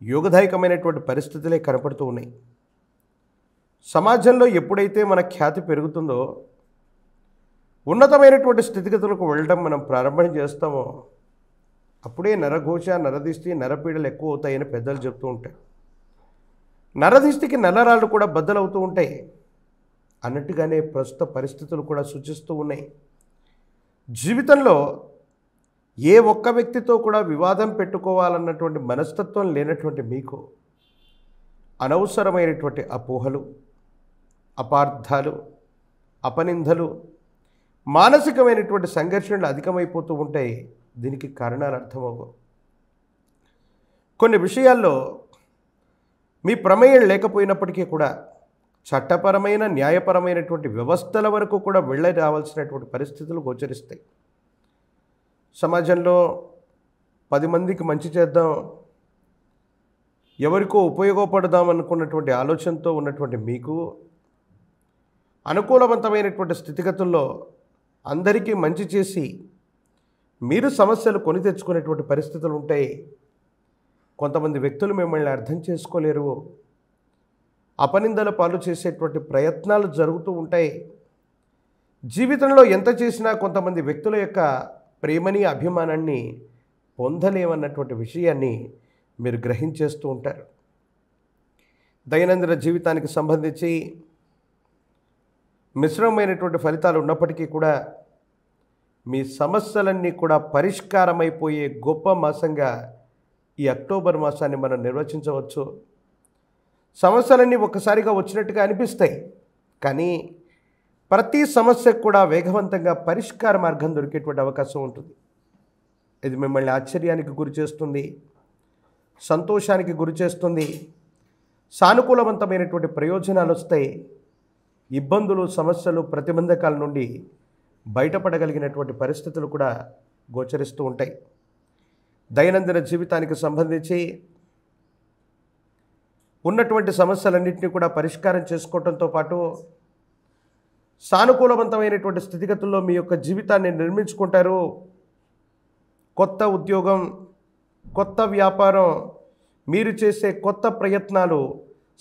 యోగదాయకమైనటువంటి పరిస్థితులే కనబడుతూ ఉన్నాయి. సమాజంలో ఎప్పుడైతే మన ఖ్యాతి పెరుగుతుందో, ఉన్నతమైనటువంటి స్థితిగతులకు వెళ్ళడం మనం ప్రారంభం చేస్తామో అప్పుడే నరఘోష, నరదిష్టి, నరపీడలు ఎక్కువ అవుతాయని పెద్దలు చెప్తూ ఉంటాయి. నరదిష్టికి నల్లరాళ్ళు కూడా బద్దలవుతూ ఉంటాయి అన్నట్టుగానే ప్రస్తుత పరిస్థితులు కూడా సూచిస్తూ ఉన్నాయి. జీవితంలో ఏ ఒక్క వ్యక్తితో కూడా వివాదం పెట్టుకోవాలన్నటువంటి మనస్తత్వం లేనటువంటి మీకు అనవసరమైనటువంటి అపోహలు, అపార్థాలు, అపనిందలు, మానసికమైనటువంటి సంఘర్షణలు అధికమైపోతూ ఉంటాయి. దీనికి కారణాలు అర్థమవు. కొన్ని విషయాల్లో మీ ప్రమేయం లేకపోయినప్పటికీ కూడా చట్టపరమైన, న్యాయపరమైనటువంటి వ్యవస్థల వరకు కూడా వెళ్ళి రావాల్సినటువంటి పరిస్థితులు గోచరిస్తాయి. సమాజంలో 10 మందికి మంచి చేద్దాం, ఎవరికో ఉపయోగపడదాం అనుకున్నటువంటి ఆలోచనతో ఉన్నటువంటి మీకు అనుకూలవంతమైనటువంటి స్థితిగతుల్లో అందరికీ మంచి చేసి మీరు సమస్యలు కొని తెచ్చుకునేటువంటి పరిస్థితులు ఉంటాయి. కొంతమంది వ్యక్తులు మిమ్మల్ని అర్థం చేసుకోలేరు, అపనిందల పాలు చేసేటువంటి ప్రయత్నాలు జరుగుతూ ఉంటాయి. జీవితంలో ఎంత చేసినా కొంతమంది వ్యక్తుల యొక్క ప్రేమని, అభిమానాన్ని పొందలేమన్నటువంటి విషయాన్ని మీరు గ్రహించేస్తూ ఉంటారు. దైనందిన జీవితానికి సంబంధించి మిశ్రమమైనటువంటి ఫలితాలు ఉన్నప్పటికీ కూడా మీ సమస్యలన్నీ కూడా పరిష్కారమైపోయే గొప్ప మాసంగా ఈ అక్టోబర్ మాసాన్ని మనం నిర్వచించవచ్చు. సమస్యలన్నీ ఒక్కసారిగా వచ్చినట్టుగా అనిపిస్తాయి, కానీ ప్రతి సమస్యకు కూడా వేగవంతంగా పరిష్కార మార్గం దొరికేటువంటి అవకాశం ఉంటుంది. ఇది మిమ్మల్ని ఆశ్చర్యానికి గురి చేస్తుంది, సంతోషానికి గురి చేస్తుంది. సానుకూలవంతమైనటువంటి ప్రయోజనాలు వస్తాయి. ఇబ్బందులు, సమస్యలు, ప్రతిబంధకాల నుండి బయటపడగలిగినటువంటి పరిస్థితులు కూడా గోచరిస్తూ ఉంటాయి. దైనందిన జీవితానికి సంబంధించి ఉన్నటువంటి సమస్యలన్నింటినీ కూడా పరిష్కారం చేసుకోవడంతో పాటు సానుకూలవంతమైనటువంటి స్థితిగతుల్లో మీ యొక్క జీవితాన్ని నిర్మించుకుంటారు. కొత్త ఉద్యోగం, కొత్త వ్యాపారం, మీరు చేసే కొత్త ప్రయత్నాలు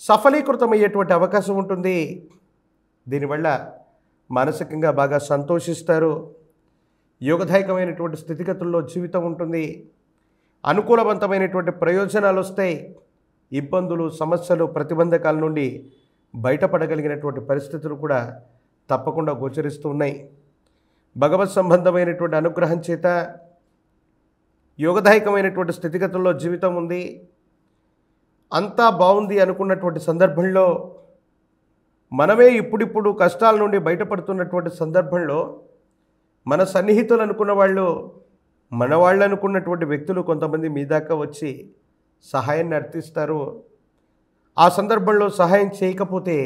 సఫలీకృతమయ్యేటువంటి అవకాశం ఉంటుంది. దీనివల్ల మానసికంగా బాగా సంతోషిస్తారు. యోగదాయకమైనటువంటి స్థితిగతుల్లో జీవితం ఉంటుంది. అనుకూలవంతమైనటువంటి ప్రయోజనాలు వస్తాయి. ఇబ్బందులు, సమస్యలు, ప్రతిబంధకాల నుండి బయటపడగలిగినటువంటి పరిస్థితులు కూడా తప్పకుండా గోచరిస్తూ ఉన్నాయి. భగవత్ సంబంధమైనటువంటి అనుగ్రహం చేత యోగదాయకమైనటువంటి స్థితిగతుల్లో జీవితం ఉంది. అంతా బాగుంది అనుకున్నటువంటి సందర్భంలో, మనమే ఇప్పుడిప్పుడు కష్టాల నుండి బయటపడుతున్నటువంటి సందర్భంలో మన సన్నిహితులు అనుకున్న వాళ్ళు, మన వాళ్ళు అనుకున్నటువంటి వ్యక్తులు కొంతమంది మీ దాకా వచ్చి సహాయాన్ని అర్థిస్తారు. ఆ సందర్భంలో సహాయం చేయకపోతే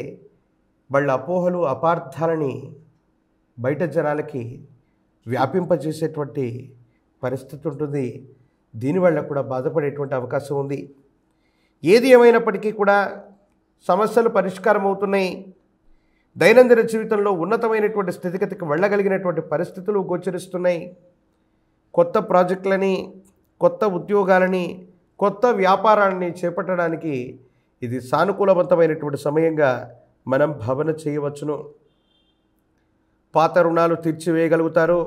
వాళ్ళ అపోహలు, అపార్థాలని బయట జనాలకి వ్యాపింపజేసేటువంటి పరిస్థితి ఉంటుంది. దీనివల్ల కూడా బాధపడేటువంటి అవకాశం ఉంది. ఏది ఏమైనప్పటికీ కూడా సమస్యలు పరిష్కారం అవుతున్నాయి. దైనందిన జీవితంలో ఉన్నతమైనటువంటి స్థితిగతికి వెళ్ళగలిగినటువంటి పరిస్థితులు గోచరిస్తున్నాయి. కొత్త ప్రాజెక్టులని, కొత్త ఉద్యోగాలని, కొత్త వ్యాపారాలని చేపట్టడానికి ఇది సానుకూలవంతమైనటువంటి సమయంగా మనం భావన చేయవచ్చును. పాత రుణాలు తీర్చివేయగలుగుతారు.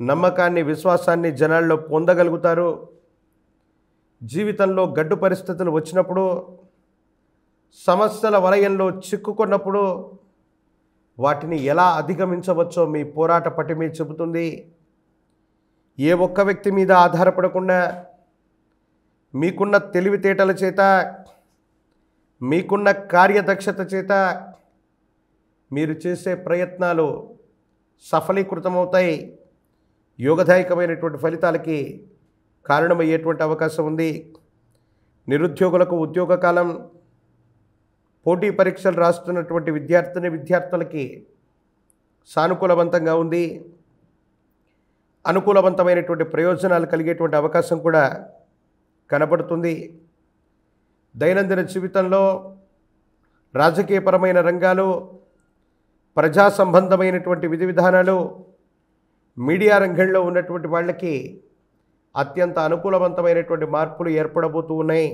నమ్మకాన్ని, విశ్వాసాన్ని జనాల్లో పొందగలుగుతారు. జీవితంలో గడ్డు పరిస్థితులు వచ్చినప్పుడు, సమస్యల వలయంలో చిక్కుకున్నప్పుడు వాటిని ఎలా అధిగమించవచ్చో మీ పోరాట పటిమే చెబుతుంది. ఏ ఒక్క వ్యక్తి మీద ఆధారపడకుండా మీకున్న తెలివితేటల చేత, మీకున్న కార్యదక్షత చేత మీరు చేసే ప్రయత్నాలు సఫలీకృతమవుతాయి. యోగదాయకమైనటువంటి ఫలితాలకి కారణమయ్యేటువంటి అవకాశం ఉంది. నిరుద్యోగులకు ఉద్యోగ కాలం, పోటీ పరీక్షలు రాస్తున్నటువంటి విద్యార్థులకి సానుకూలవంతంగా ఉంది. అనుకూలవంతమైనటువంటి ప్రయోజనాలు కలిగేటువంటి అవకాశం కూడా కనబడుతుంది. దైనందిన జీవితంలో రాజకీయపరమైన రంగాలు, ప్రజా సంబంధమైనటువంటి విధి విధానాలు, మీడియా రంగంలో ఉన్నటువంటి వాళ్ళకి అత్యంత అనుకూలవంతమైనటువంటి మార్పులు ఏర్పడబోతూ ఉన్నాయి.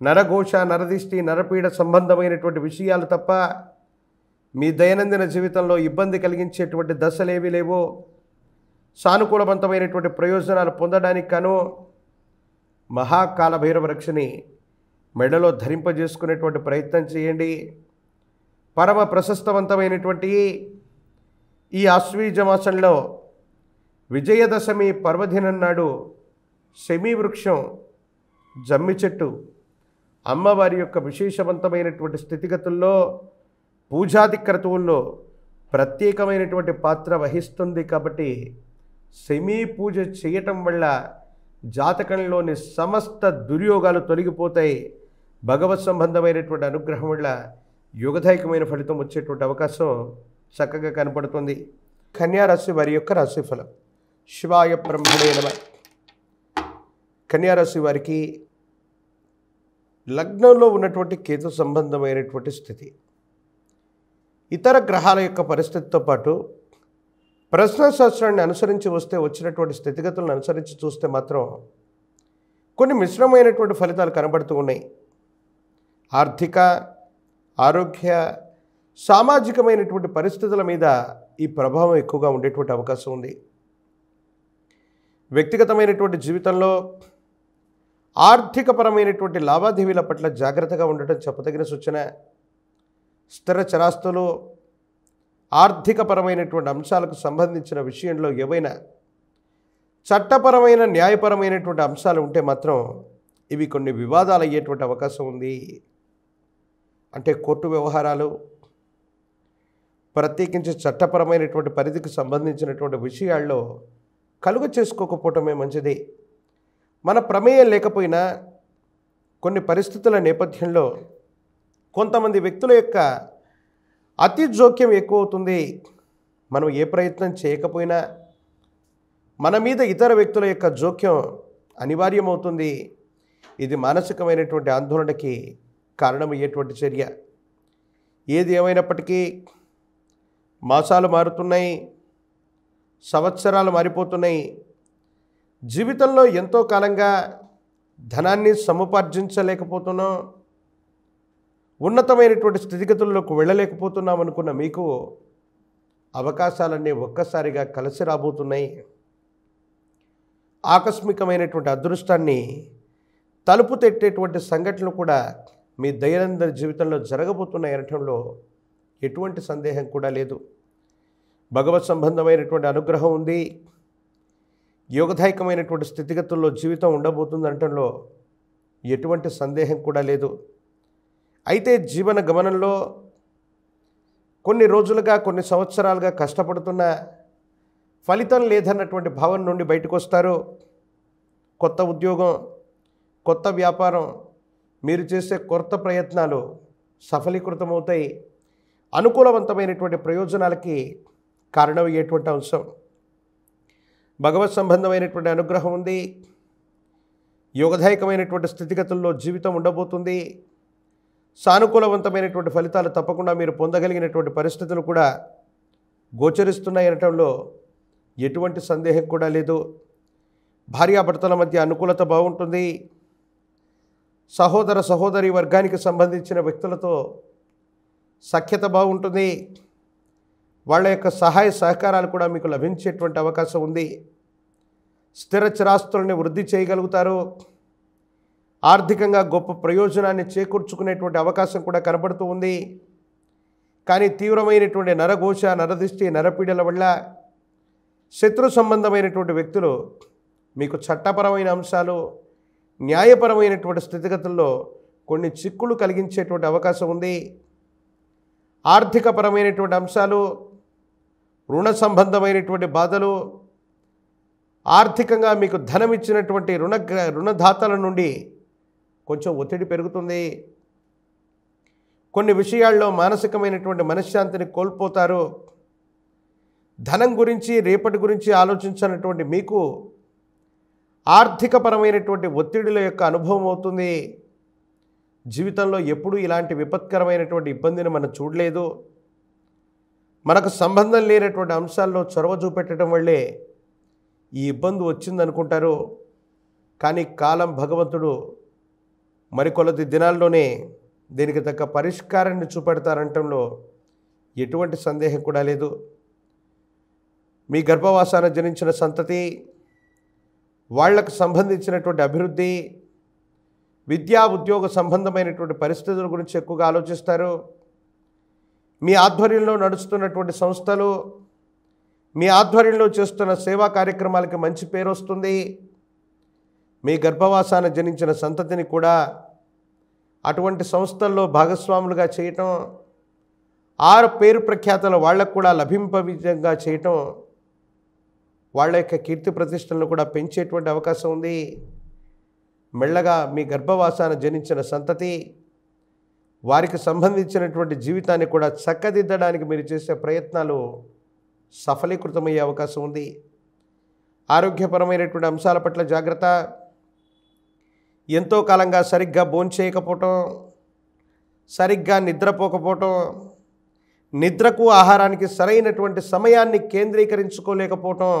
నరఘోష, నరదిష్టి, నరపీడ సంబంధమైనటువంటి విషయాలు తప్ప మీ దైనందిన జీవితంలో ఇబ్బంది కలిగించేటువంటి దశలేవీ లేవు. సానుకూలవంతమైనటువంటి ప్రయోజనాలు పొందడానికి గాను మహాకాల భైరవ రక్షని మెడలో ధరింపజేసుకునేటువంటి ప్రయత్నం చేయండి. పరమ ప్రశస్తవంతమైనటువంటి ఈ ఆశ్వీజ మాసంలో విజయదశమి పర్వదినం నాడు శమీ వృక్షం, జమ్మి చెట్టు అమ్మవారి యొక్క విశేషవంతమైనటువంటి స్థితిగతుల్లో, పూజాది క్రతువుల్లో ప్రత్యేకమైనటువంటి పాత్ర వహిస్తుంది. కాబట్టి శమీ పూజ చేయటం వల్ల జాతకంలోని సమస్త దుర్యోగాలు తొలగిపోతాయి. భగవత్ సంబంధమైనటువంటి అనుగ్రహం వల్ల యోగదాయకమైన ఫలితం వచ్చేటువంటి అవకాశం చక్కగా కనపడుతుంది. కన్యారాశి వారి యొక్క రాశిఫలం. శివాయ బ్రహ్మణే నమః. కన్యారాశి వారికి లగ్నంలో ఉన్నటువంటి కేతు సంబంధమైనటువంటి స్థితి, ఇతర గ్రహాల యొక్క పరిస్థితితో పాటు ప్రశ్నశాస్త్రాన్ని అనుసరించి వచ్చినటువంటి స్థితిగతులను అనుసరించి చూస్తే మాత్రం కొన్ని మిశ్రమైనటువంటి ఫలితాలు కనబడుతూ ఉన్నాయి. ఆర్థిక, ఆరోగ్య, సామాజికమైనటువంటి పరిస్థితుల మీద ఈ ప్రభావం ఎక్కువగా ఉండేటువంటి అవకాశం ఉంది. వ్యక్తిగతమైనటువంటి జీవితంలో ఆర్థికపరమైనటువంటి లావాదేవీల పట్ల జాగ్రత్తగా ఉండటం చెప్పదగిన సూచన. స్థిర చరాస్తులు, ఆర్థికపరమైనటువంటి అంశాలకు సంబంధించిన విషయంలో ఏవైనా చట్టపరమైన, న్యాయపరమైనటువంటి అంశాలు ఉంటే మాత్రం ఇవి కొన్ని వివాదాలు అయ్యేటువంటి అవకాశం ఉంది. అంటే కోర్టు వ్యవహారాలు, ప్రత్యేకించి చట్టపరమైనటువంటి పరిధికి సంబంధించినటువంటి విషయాల్లో కలుగ చేసుకోకపోవటమే మంచిది. మన ప్రమేయం లేకపోయినా కొన్ని పరిస్థితుల నేపథ్యంలో కొంతమంది వ్యక్తుల యొక్క అతి జోక్యం ఎక్కువ అవుతుంది. మనం ఏ ప్రయత్నం చేయకపోయినా మన మీద ఇతర వ్యక్తుల యొక్క జోక్యం అనివార్యమవుతుంది. ఇది మానసికమైనటువంటి ఆందోళనకి కారణమయ్యేటువంటి చర్య. ఏది ఏమైనప్పటికీ మాసాలు మారుతున్నాయి, సంవత్సరాలు మారిపోతున్నాయి. జీవితంలో ఎంతో కాలంగా ధనాన్ని సముపార్జించలేకపోతున్నాం, ఉన్నతమైనటువంటి స్థితిగతుల్లోకి వెళ్ళలేకపోతున్నాం అనుకున్న మీకు అవకాశాలన్నీ ఒక్కసారిగా కలిసి రాబోతున్నాయి. ఆకస్మికమైనటువంటి అదృష్టాన్ని తలుపు తట్టేటువంటి సంఘటనలు కూడా మీ దైనందిన జీవితంలో జరగబోతున్నాయి అనటంలో ఎటువంటి సందేహం కూడా లేదు. భగవత్ సంబంధమైనటువంటి అనుగ్రహం ఉంది. యోగదాయకమైనటువంటి స్థితిగతుల్లో జీవితం ఉండబోతుంది అనటంలో ఎటువంటి సందేహం కూడా లేదు. అయితే జీవన గమనంలో కొన్ని రోజులుగా, కొన్ని సంవత్సరాలుగా కష్టపడుతున్న ఫలితం లేదన్నటువంటి భావన నుండి బయటకు వస్తారు. కొత్త ఉద్యోగం, కొత్త వ్యాపారం, మీరు చేసే కొత్త ప్రయత్నాలు సఫలీకృతమవుతాయి. అనుకూలవంతమైనటువంటి ప్రయోజనాలకి కారణమయ్యేటువంటి అంశం. భగవత్ సంబంధమైనటువంటి అనుగ్రహం ఉంది. యోగదాయకమైనటువంటి స్థితిగతుల్లో జీవితం ఉండబోతుంది. సానుకూలవంతమైనటువంటి ఫలితాలు తప్పకుండా మీరు పొందగలిగినటువంటి పరిస్థితులు కూడా గోచరిస్తున్నాయి అనటంలో ఎటువంటి సందేహం కూడా లేదు. భార్యాభర్తల మధ్య అనుకూలత బాగుంటుంది. సహోదర సహోదరి వర్గానికి సంబంధించిన వ్యక్తులతో సఖ్యత బాగుంటుంది. వాళ్ళ యొక్క సహాయ సహకారాలు కూడా మీకు లభించేటువంటి అవకాశం ఉంది. స్థిర చిరాస్తుల్ని వృద్ధి చేయగలుగుతారు. ఆర్థికంగా గొప్ప ప్రయోజనాన్ని చేకూర్చుకునేటువంటి అవకాశం కూడా కనబడుతూ ఉంది. కానీ తీవ్రమైనటువంటి నరఘోష, నరదిష్టి, నరపీడల వల్ల శత్రు సంబంధమైనటువంటి వ్యక్తులు మీకు చట్టపరమైన అంశాలు, న్యాయపరమైనటువంటి స్థితిగతుల్లో కొన్ని చిక్కులు కలిగించేటువంటి అవకాశం ఉంది. ఆర్థికపరమైనటువంటి అంశాలు, రుణ సంబంధమైనటువంటి బాధలు, ఆర్థికంగా మీకు ధనం ఇచ్చినటువంటి రుణదాతల నుండి కొంచెం ఒత్తిడి పెరుగుతుంది. కొన్ని విషయాల్లో మానసికమైనటువంటి మనశ్శాంతిని కోల్పోతారు. ధనం గురించి, రేపటి గురించి ఆలోచించినటువంటి మీకు ఆర్థికపరమైనటువంటి ఒత్తిడిల యొక్క అనుభవం అవుతుంది. జీవితంలో ఎప్పుడూ ఇలాంటి విపత్కరమైనటువంటి ఇబ్బందిని మనం చూడలేదు. మనకు సంబంధం లేనటువంటి అంశాల్లో చొరవ చూపెట్టడం వల్లే ఈ ఇబ్బంది వచ్చిందనుకుంటారు. కానీ కాలం, భగవంతుడు మరికొలది దినాల్లోనే దీనికి తగ్గ పరిష్కారాన్ని చూపెడతారంటంలో ఎటువంటి సందేహం కూడా లేదు. మీ గర్భవాసాన జనించిన సంతతి, వాళ్లకు సంబంధించినటువంటి అభివృద్ధి, విద్యా ఉద్యోగ సంబంధమైనటువంటి పరిస్థితుల గురించి ఎక్కువగా ఆలోచిస్తారు. మీ ఆధ్వర్యంలో నడుస్తున్నటువంటి సంస్థలు, మీ ఆధ్వర్యంలో చేస్తున్న సేవా కార్యక్రమాలకి మంచి పేరు వస్తుంది. మీ గర్భవాసాన జనించిన సంతతిని కూడా అటువంటి సంస్థల్లో భాగస్వాములుగా చేయటం, ఆరు పేరు ప్రఖ్యాతలు వాళ్లకు కూడా లభింపవిధంగా చేయటం, వాళ్ళ యొక్క కీర్తి ప్రతిష్టలను కూడా పెంచేటువంటి అవకాశం ఉంది. మెల్లగా మీ గర్భవాసాన జనించిన సంతతి, వారికి సంబంధించినటువంటి జీవితాన్ని కూడా చక్కదిద్దడానికి మీరు చేసే ప్రయత్నాలు సఫలీకృతమయ్యే అవకాశం ఉంది. ఆరోగ్యపరమైనటువంటి అంశాల పట్ల జాగ్రత్త. ఎంతో కాలంగా సరిగ్గా భోంచేయకపోవటం, సరిగ్గా నిద్రపోకపోవటం, నిద్రకు ఆహారానికి సరైనటువంటి సమయాన్ని కేంద్రీకరించుకోలేకపోవటం,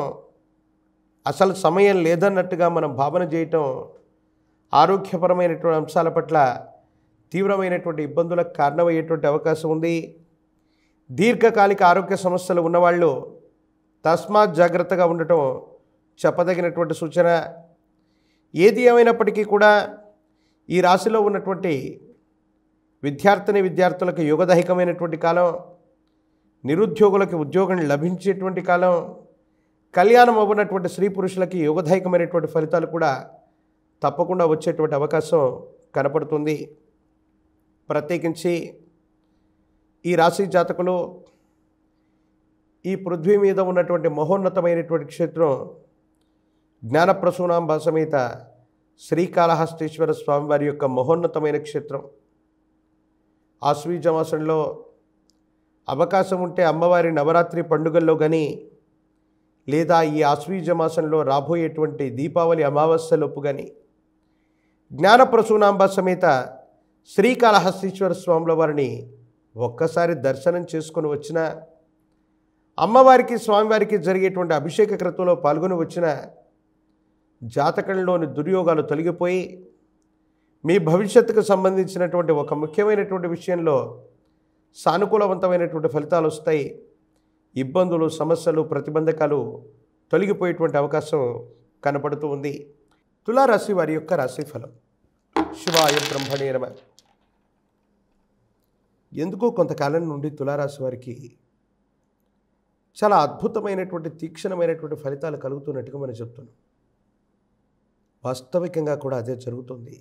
అసలు సమయం లేదన్నట్టుగా మనం భావన చేయటం, ఆరోగ్యపరమైనటువంటి అంశాల పట్ల తీవ్రమైనటువంటి ఇబ్బందులకు కారణమయ్యేటువంటి అవకాశం ఉంది. దీర్ఘకాలిక ఆరోగ్య సమస్యలు ఉన్నవాళ్ళు తస్మాత్ జాగ్రత్తగా ఉండటం చెప్పదగినటువంటి సూచన. ఏది ఏమైనప్పటికీ కూడా ఈ రాశిలో ఉన్నటువంటి విద్యార్థులకు యోగదాయకమైనటువంటి కాలం, నిరుద్యోగులకు ఉద్యోగం లభించేటువంటి కాలం, కళ్యాణం అవ్వనటువంటి స్త్రీ పురుషులకి యోగదాయకమైనటువంటి ఫలితాలు కూడా తప్పకుండా వచ్చేటువంటి అవకాశం కనపడుతుంది. ప్రత్యేకించి ఈ రాశి జాతకులు ఈ పృథ్వీ మీద ఉన్నటువంటి మహోన్నతమైనటువంటి క్షేత్రం జ్ఞానప్రసూనాంబ సమేత శ్రీకాళహస్తీశ్వర స్వామివారి యొక్క మహోన్నతమైన క్షేత్రం. ఆశ్వీజ మాసంలో అవకాశం ఉంటే అమ్మవారి నవరాత్రి పండుగల్లో కానీ, లేదా ఈ ఆశ్వీజ మాసంలో రాబోయేటువంటి దీపావళి అమావాస్యలోపు కానీ జ్ఞానప్రసూనాంబ సమేత శ్రీకాళహస్తీశ్వర స్వాముల వారిని ఒక్కసారి దర్శనం చేసుకొని వచ్చిన, అమ్మవారికి స్వామివారికి జరిగేటువంటి అభిషేక క్రతువులో పాల్గొని వచ్చిన జాతకంలోని దుర్యోగాలు తొలగిపోయి మీ భవిష్యత్తుకు సంబంధించినటువంటి ఒక ముఖ్యమైనటువంటి విషయంలో సానుకూలవంతమైనటువంటి ఫలితాలు వస్తాయి. ఇబ్బందులు, సమస్యలు, ప్రతిబంధకాలు తొలగిపోయేటువంటి అవకాశం కనపడుతూ ఉంది. తులారాశి వారి యొక్క రాశిఫలం. శివాయ బ్రహ్మణే నమః. ఎందుకో కొంతకాలం నుండి తులారాశి వారికి చాలా అద్భుతమైనటువంటి, తీక్షణమైనటువంటి ఫలితాలు కలుగుతున్నట్టుగా మనం చెప్తున్నాం. వాస్తవికంగా కూడా అదే జరుగుతుంది.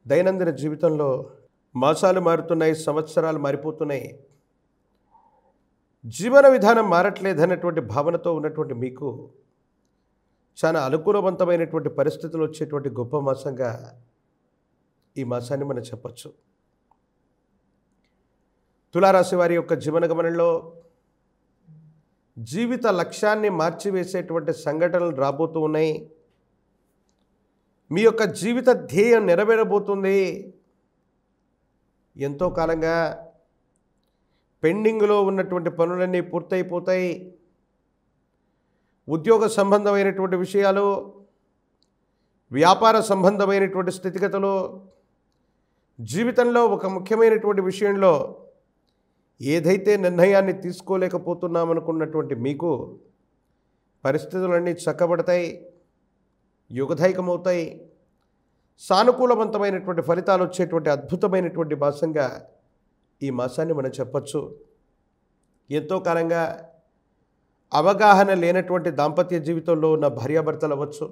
దైనందిన జీవితంలో మాసాలు మారుతున్నాయి, సంవత్సరాలు మారిపోతున్నాయి, జీవన విధానం మారట్లేదన్నటువంటి భావనతో ఉన్నటువంటి మీకు చాలా అనుకూలవంతమైనటువంటి పరిస్థితులు వచ్చేటువంటి గొప్ప మాసంగా ఈ మాసాన్ని మనం చెప్పచ్చు. తులారాశి వారి యొక్క జీవన గమనంలో జీవిత లక్ష్యాన్ని మార్చివేసేటువంటి సంఘటనలు రాబోతూ ఉన్నాయి. మీ యొక్క జీవిత ధ్యేయం నెరవేరబోతుంది. ఎంతో కాలంగా పెండింగ్లో ఉన్నటువంటి పనులన్నీ పూర్తయిపోతాయి. ఉద్యోగ సంబంధమైనటువంటి విషయాలు, వ్యాపార సంబంధమైనటువంటి స్థితిగతులు, జీవితంలో ఒక ముఖ్యమైనటువంటి విషయంలో ఏదైతే నిర్ణయాన్ని తీసుకోలేకపోతున్నామనుకున్నటువంటి మీకు పరిస్థితులన్నీ చక్కబడతాయి, యుగధైకమవుతాయి. సానుకూలవంతమైనటువంటి ఫలితాలు వచ్చేటువంటి అద్భుతమైనటువంటి మాసంగా ఈ మాసాన్ని మనం చెప్పచ్చు. ఎంతో కాలంగా అవగాహన లేనటువంటి దాంపత్య జీవితంలో ఉన్న భార్యాభర్తలు అవ్వచ్చు,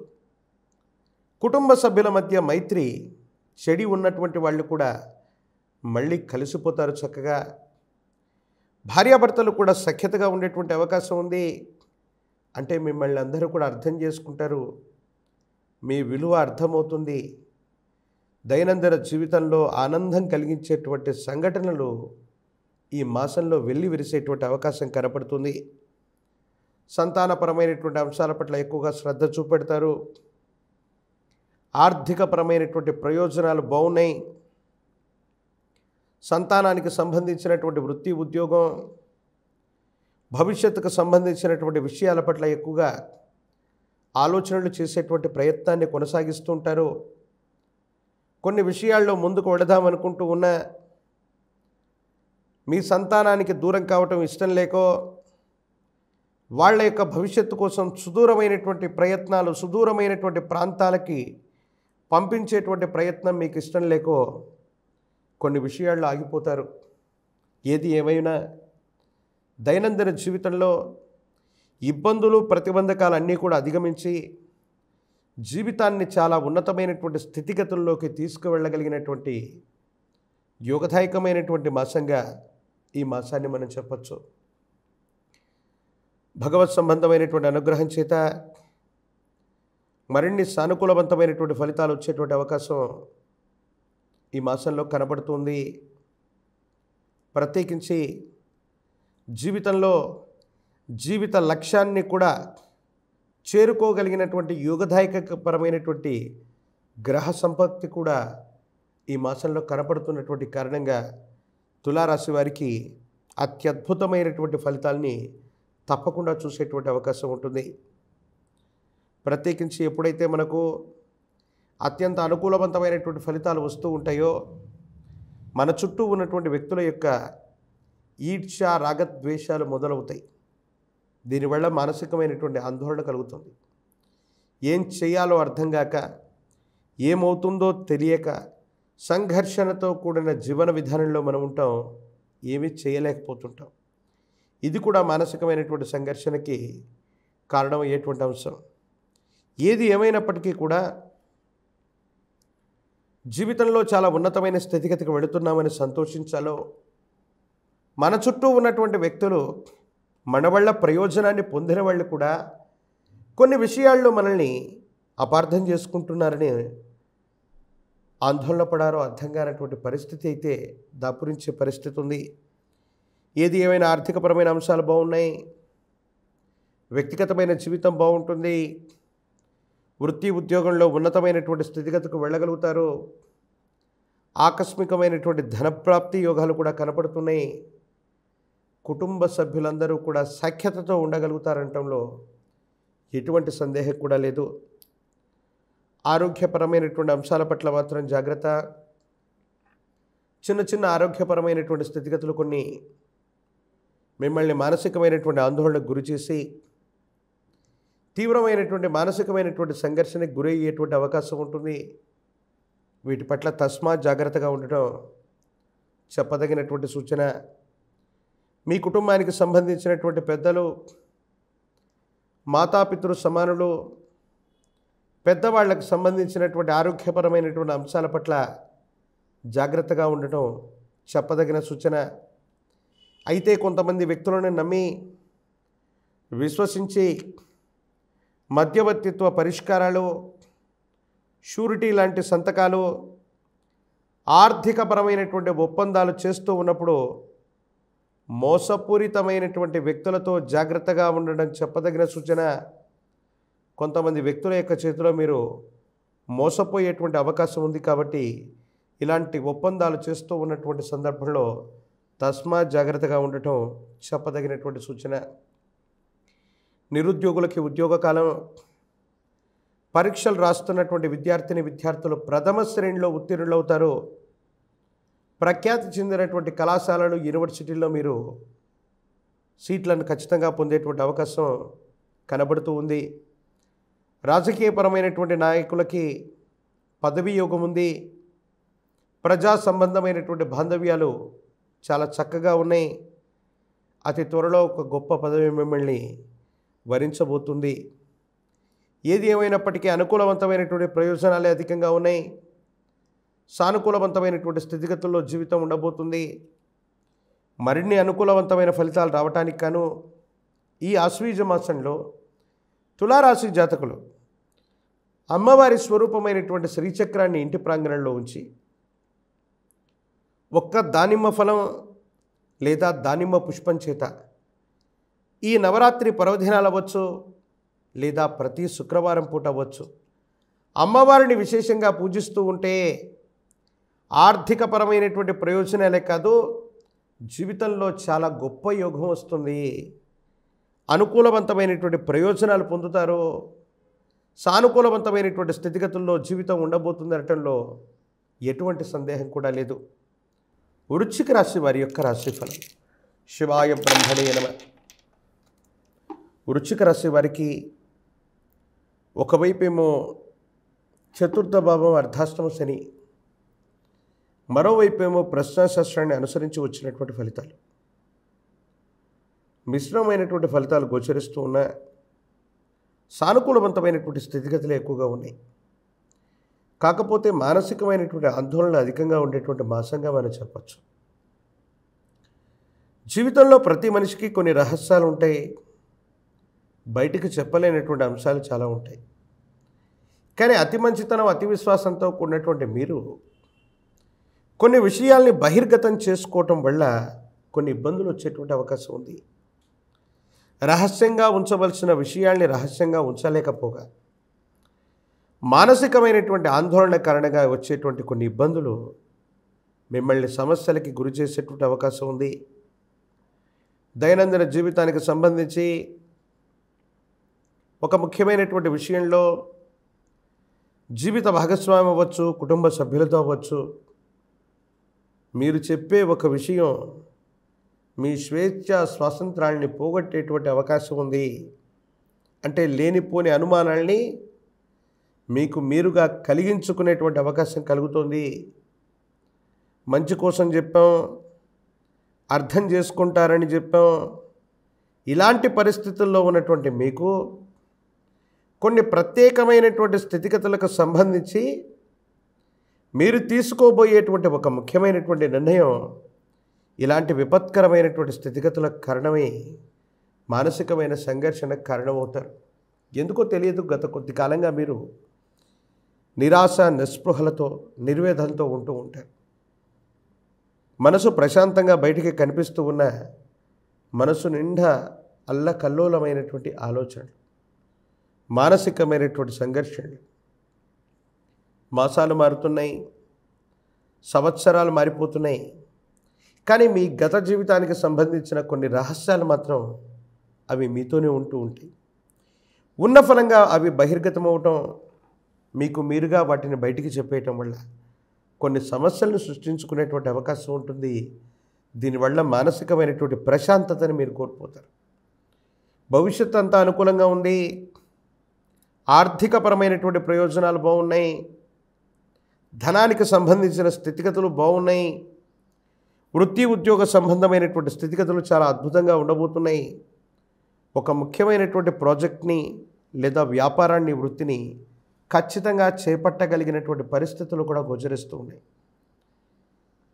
కుటుంబ సభ్యుల మధ్య మైత్రి చెడి ఉన్నటువంటి వాళ్ళు కూడా మళ్ళీ కలిసిపోతారు చక్కగా. భార్యాభర్తలు కూడా సఖ్యతగా ఉండేటువంటి అవకాశం ఉంది. అంటే మిమ్మల్ని అందరూ కూడా అర్థం చేసుకుంటారు, మీ విలువ అర్థమవుతుంది. దైనందిన జీవితంలో ఆనందం కలిగించేటువంటి సంఘటనలు ఈ మాసంలో వెళ్ళి విరిసేటువంటి అవకాశం కనపడుతుంది. సంతానపరమైనటువంటి అంశాల పట్ల ఎక్కువగా శ్రద్ధ చూపెడతారు. ఆర్థికపరమైనటువంటి ప్రయోజనాలు బాగున్నాయి. సంతానానికి సంబంధించినటువంటి వృత్తి, ఉద్యోగం, భవిష్యత్తుకు సంబంధించినటువంటి విషయాల పట్ల ఎక్కువగా ఆలోచనలు చేసేటువంటి ప్రయత్నాన్ని కొనసాగిస్తూ ఉంటారు. కొన్ని విషయాల్లో ముందుకు వెళదామనుకుంటూ ఉన్న మీ సంతానానికి దూరం కావటం ఇష్టం లేకో, వాళ్ళ యొక్క భవిష్యత్తు కోసం సుదూరమైనటువంటి ప్రయత్నాలు, సుదూరమైనటువంటి ప్రాంతాలకి పంపించేటువంటి ప్రయత్నం మీకు ఇష్టం లేకో కొన్ని విషయాల్లో ఆగిపోతారు. ఏది ఏమైనా దైనందిన జీవితంలో ఇబ్బందులు, ప్రతిబంధకాలు అన్నీ కూడా అధిగమించి జీవితాన్ని చాలా ఉన్నతమైనటువంటి స్థితిగతుల్లోకి తీసుకువెళ్ళగలిగినటువంటి యోగదాయకమైనటువంటి మాసంగా ఈ మాసాన్ని మనం చెప్పచ్చు. భగవత్ సంబంధమైనటువంటి అనుగ్రహం చేత మరిన్ని సానుకూలవంతమైనటువంటి ఫలితాలు వచ్చేటువంటి అవకాశం ఈ మాసంలో కనబడుతుంది. ప్రత్యేకించి జీవితంలో జీవిత లక్ష్యాన్ని కూడా చేరుకోగలిగినటువంటి యోగదాయకపరమైనటువంటి గ్రహ సంపత్తి కూడా ఈ మాసంలో కనపడుతున్నటువంటి కారణంగా తులారాశి వారికి అత్యద్భుతమైనటువంటి ఫలితాల్ని తప్పకుండా చూసేటువంటి అవకాశం ఉంటుంది. ప్రత్యేకించి ఎప్పుడైతే మనకు అత్యంత అనుకూలవంతమైనటువంటి ఫలితాలు వస్తూ ఉంటాయో, మన చుట్టూ ఉన్నటువంటి వ్యక్తుల యొక్క ఈర్ష్య, రాగద్వేషాలు మొదలవుతాయి. దీనివల్ల మానసికమైనటువంటి ఆందోళన కలుగుతుంది. ఏం చేయాలో అర్థం కాక, ఏమవుతుందో తెలియక సంఘర్షణతో కూడిన జీవన విధానంలో మనం ఉంటాం, ఏమీ చేయలేకపోతుంటాం. ఇది కూడా మానసికమైనటువంటి సంఘర్షణకి కారణమయ్యేటువంటి అంశం. ఏది ఏమైనప్పటికీ కూడా జీవితంలో చాలా ఉన్నతమైన స్థితిగతికి వెళుతున్నామని సంతోషించాలో, మన చుట్టూ ఉన్నటువంటి వ్యక్తులు మన వల్ల ప్రయోజనాన్ని పొందిన వాళ్ళు కూడా కొన్ని విషయాల్లో మనల్ని అపార్థం చేసుకుంటున్నారని ఆందోళన పడారో అర్థం కానటువంటి పరిస్థితి అయితే దాపురించే పరిస్థితి ఉంది. ఏది ఏమైనా ఆర్థికపరమైన అంశాలు బాగున్నాయి, వ్యక్తిగతమైన జీవితం బాగుంటుంది, వృత్తి ఉద్యోగంలో ఉన్నతమైనటువంటి స్థితిగతికి వెళ్ళగలుగుతారు. ఆకస్మికమైనటువంటి ధనప్రాప్తి యోగాలు కూడా కనపడుతున్నాయి. కుటుంబ సభ్యులందరూ కూడా సఖ్యతతో ఉండగలుగుతారంటంలో ఎటువంటి సందేహం కూడా లేదు. ఆరోగ్యపరమైనటువంటి అంశాల పట్ల మాత్రం జాగ్రత్త. చిన్న చిన్న ఆరోగ్యపరమైనటువంటి స్థితిగతులు కొన్ని మిమ్మల్ని మానసికమైనటువంటి ఆందోళనకు గురి చేసి తీవ్రమైనటువంటి మానసికమైనటువంటి సంఘర్షణకు గురయ్యేటువంటి అవకాశం ఉంటుంది. వీటి పట్ల తస్మాత్ జాగ్రత్తగా ఉండటం చెప్పదగినటువంటి సూచన. మీ కుటుంబానికి సంబంధించినటువంటి పెద్దలు, మాతాపితృ సమానులు, పెద్దవాళ్లకు సంబంధించినటువంటి ఆరోగ్యపరమైనటువంటి అంశాల పట్ల జాగ్రత్తగా ఉండటం చెప్పదగిన సూచన. అయితే కొంతమంది వ్యక్తులను నమ్మి విశ్వసించి మధ్యవర్తిత్వ పరిష్కారాలు, షూరిటీ లాంటి సంతకాలు, ఆర్థికపరమైనటువంటి ఒప్పందాలు చేస్తూ ఉన్నప్పుడు మోసపూరితమైనటువంటి వ్యక్తులతో జాగ్రత్తగా ఉండడం చెప్పదగిన సూచన. కొంతమంది వ్యక్తుల యొక్క చేతిలో మీరు మోసపోయేటువంటి అవకాశం ఉంది. కాబట్టి ఇలాంటి ఒప్పందాలు చేస్తూ ఉన్నటువంటి సందర్భంలో తస్మాత్ జాగ్రత్తగా ఉండటం చెప్పదగినటువంటి సూచన. నిరుద్యోగులకి ఉద్యోగ కాలం. పరీక్షలు రాస్తున్నటువంటి విద్యార్థులు ప్రథమ శ్రేణిలో ఉత్తీర్ణులవుతారు. ప్రఖ్యాతి చెందినటువంటి కళాశాలలు, యూనివర్సిటీల్లో మీరు సీట్లను ఖచ్చితంగా పొందేటువంటి అవకాశం కనబడుతూ ఉంది. రాజకీయపరమైనటువంటి నాయకులకి పదవీ యోగం ఉంది. ప్రజా సంబంధమైనటువంటి బాంధవ్యాలు చాలా చక్కగా ఉన్నాయి. అతి త్వరలో ఒక గొప్ప పదవి మిమ్మల్ని వరించబోతుంది. ఏది ఏమైనప్పటికీ అనుకూలవంతమైనటువంటి ప్రయోజనాలే అధికంగా ఉన్నాయి. సానుకూలవంతమైనటువంటి స్థితిగతుల్లో జీవితం ఉండబోతుంది. మరిన్ని అనుకూలవంతమైన ఫలితాలు రావటానికి గాను ఈ ఆశ్వీజ మాసంలో తులారాశి జాతకులు అమ్మవారి స్వరూపమైనటువంటి శ్రీచక్రాన్ని ఇంటి ప్రాంగణంలో ఉంచి ఒక్క దానిమ్మ ఫలం లేదా దానిమ్మ పుష్పం చేత ఈ నవరాత్రి పర్వదినాలు అవ్వచ్చు, లేదా ప్రతి శుక్రవారం పూట అవ్వచ్చు, అమ్మవారిని విశేషంగా పూజిస్తూ ఉంటే ఆర్థికపరమైనటువంటి ప్రయోజనాలే కాదు, జీవితంలో చాలా గొప్ప యోగం వస్తుంది. అనుకూలవంతమైనటువంటి ప్రయోజనాలు పొందుతారు. సానుకూలవంతమైనటువంటి స్థితిగతుల్లో జీవితం ఉండబోతుంది అనటంలో ఎటువంటి సందేహం కూడా లేదు. వృశ్చిక రాశి వారి యొక్క రాశిఫలం. శివాయ బ్రహ్మణే నమః. వృశ్చిక రాశి వారికి ఒకవైపేమో చతుర్థ భావం అర్ధాష్టమ శని, మరోవైపేమో ప్రశ్నాశాస్త్రాన్ని అనుసరించి వచ్చినటువంటి ఫలితాలు, మిశ్రమమైనటువంటి ఫలితాలు గోచరిస్తూ ఉన్న సానుకూలవంతమైనటువంటి స్థితిగతులు ఎక్కువగా ఉన్నాయి. కాకపోతే మానసికమైనటువంటి ఆందోళన అధికంగా ఉండేటువంటి మాసంగా మనం చెప్పచ్చు. జీవితంలో ప్రతి మనిషికి కొన్ని రహస్యాలు ఉంటాయి. బయటికి చెప్పలేనటువంటి అంశాలు చాలా ఉంటాయి. కానీ అతి మంచితనం, అతి విశ్వాసంతో కూడినటువంటి మీరు కొన్ని విషయాల్ని బహిర్గతం చేసుకోవటం వల్ల కొన్ని ఇబ్బందులు వచ్చేటువంటి అవకాశం ఉంది. రహస్యంగా ఉంచవలసిన విషయాల్ని రహస్యంగా ఉంచలేకపోగా మానసికమైనటువంటి ఆందోళన కారణంగా వచ్చేటువంటి కొన్ని ఇబ్బందులు మిమ్మల్ని సమస్యలకి గురి చేసేటువంటి అవకాశం ఉంది. దైనందిన జీవితానికి సంబంధించి ఒక ముఖ్యమైనటువంటి విషయంలో జీవిత భాగస్వామి అవ్వచ్చు, కుటుంబ సభ్యులతో అవ్వచ్చు, మీరు చెప్పే ఒక విషయం మీ స్వేచ్ఛ స్వాతంత్రాన్ని పోగొట్టేటువంటి అవకాశం ఉంది. అంటే లేనిపోని అనుమానాల్ని మీకు మీరుగా కలిగించుకునేటువంటి అవకాశం కలుగుతుంది. మంచి కోసం చెప్పాం, అర్థం చేసుకుంటారని చెప్పాం. ఇలాంటి పరిస్థితుల్లో ఉన్నటువంటి మీకు కొన్ని ప్రత్యేకమైనటువంటి స్థితిగతులకు సంబంధించి మీరు తీసుకోబోయేటువంటి ఒక ముఖ్యమైనటువంటి నిర్ణయం ఇలాంటి విపత్కరమైనటువంటి స్థితిగతులకు కారణమై మానసికమైన సంఘర్షణకు కారణమవుతారు. ఎందుకో తెలియదు, గత కొద్ది కాలంగా మీరు నిరాశ, నిస్పృహలతో, నిర్వేదంతో ఉంటూ ఉంటారు. మనసు ప్రశాంతంగా బయటికి కనిపిస్తూ ఉన్న మనసు నిండా అల్లకల్లోలమైనటువంటి ఆలోచనలు, మానసికమైనటువంటి సంఘర్షణలు. మాసాలు మారుతున్నాయి, సంవత్సరాలు మారిపోతున్నాయి. కానీ మీ గత జీవితానికి సంబంధించిన కొన్ని రహస్యాలు మాత్రం అవి మీతోనే ఉంటూ ఉంటాయి. ఉన్న ఫలంగా అవి బహిర్గతమవటం, మీకు మీరుగా వాటిని బయటికి చెప్పేయటం వల్ల కొన్ని సమస్యలను సృష్టించుకునేటువంటి అవకాశం ఉంటుంది. దీనివల్ల మానసికమైనటువంటి ప్రశాంతతని మీరు కోల్పోతారు. భవిష్యత్తు అంతా అనుకూలంగా ఉంది. ఆర్థికపరమైనటువంటి ప్రయోజనాలు బాగున్నాయి. ధనానికి సంబంధించిన స్థితిగతులు బాగున్నాయి. వృత్తి ఉద్యోగ సంబంధమైనటువంటి స్థితిగతులు చాలా అద్భుతంగా ఉండబోతున్నాయి. ఒక ముఖ్యమైనటువంటి ప్రాజెక్ట్ని లేదా వ్యాపారాన్ని, వృత్తిని ఖచ్చితంగా చేపట్టగలిగినటువంటి పరిస్థితులు కూడా గోచరిస్తూ ఉన్నాయి.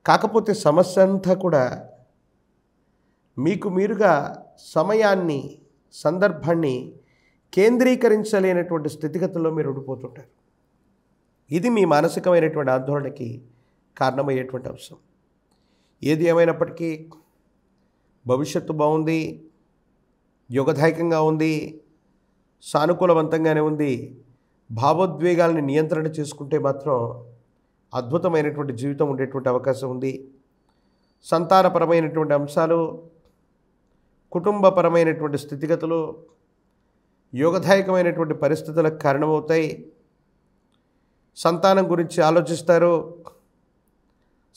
కాకపోతే సమస్య అంతా కూడా మీకు మీరుగా సమయాన్ని, సందర్భాన్ని కేంద్రీకరించలేనటువంటి స్థితిగతుల్లో మీరు ఉండిపోతుంటారు. ఇది మీ మానసికమైనటువంటి ఆందోళనకి కారణమయ్యేటువంటి అంశం. ఏది ఏమైనప్పటికీ భవిష్యత్తు బాగుంది, యోగదాయకంగా ఉంది, సానుకూలవంతంగానే ఉంది. భావోద్వేగాల్ని నియంత్రణ చేసుకుంటే మాత్రం అద్భుతమైనటువంటి జీవితం ఉండేటువంటి అవకాశం ఉంది. సంతానపరమైనటువంటి అంశాలు, కుటుంబపరమైనటువంటి స్థితిగతులు యోగదాయకమైనటువంటి పరిస్థితులకు కారణమవుతాయి. సంతానం గురించి ఆలోచిస్తారు,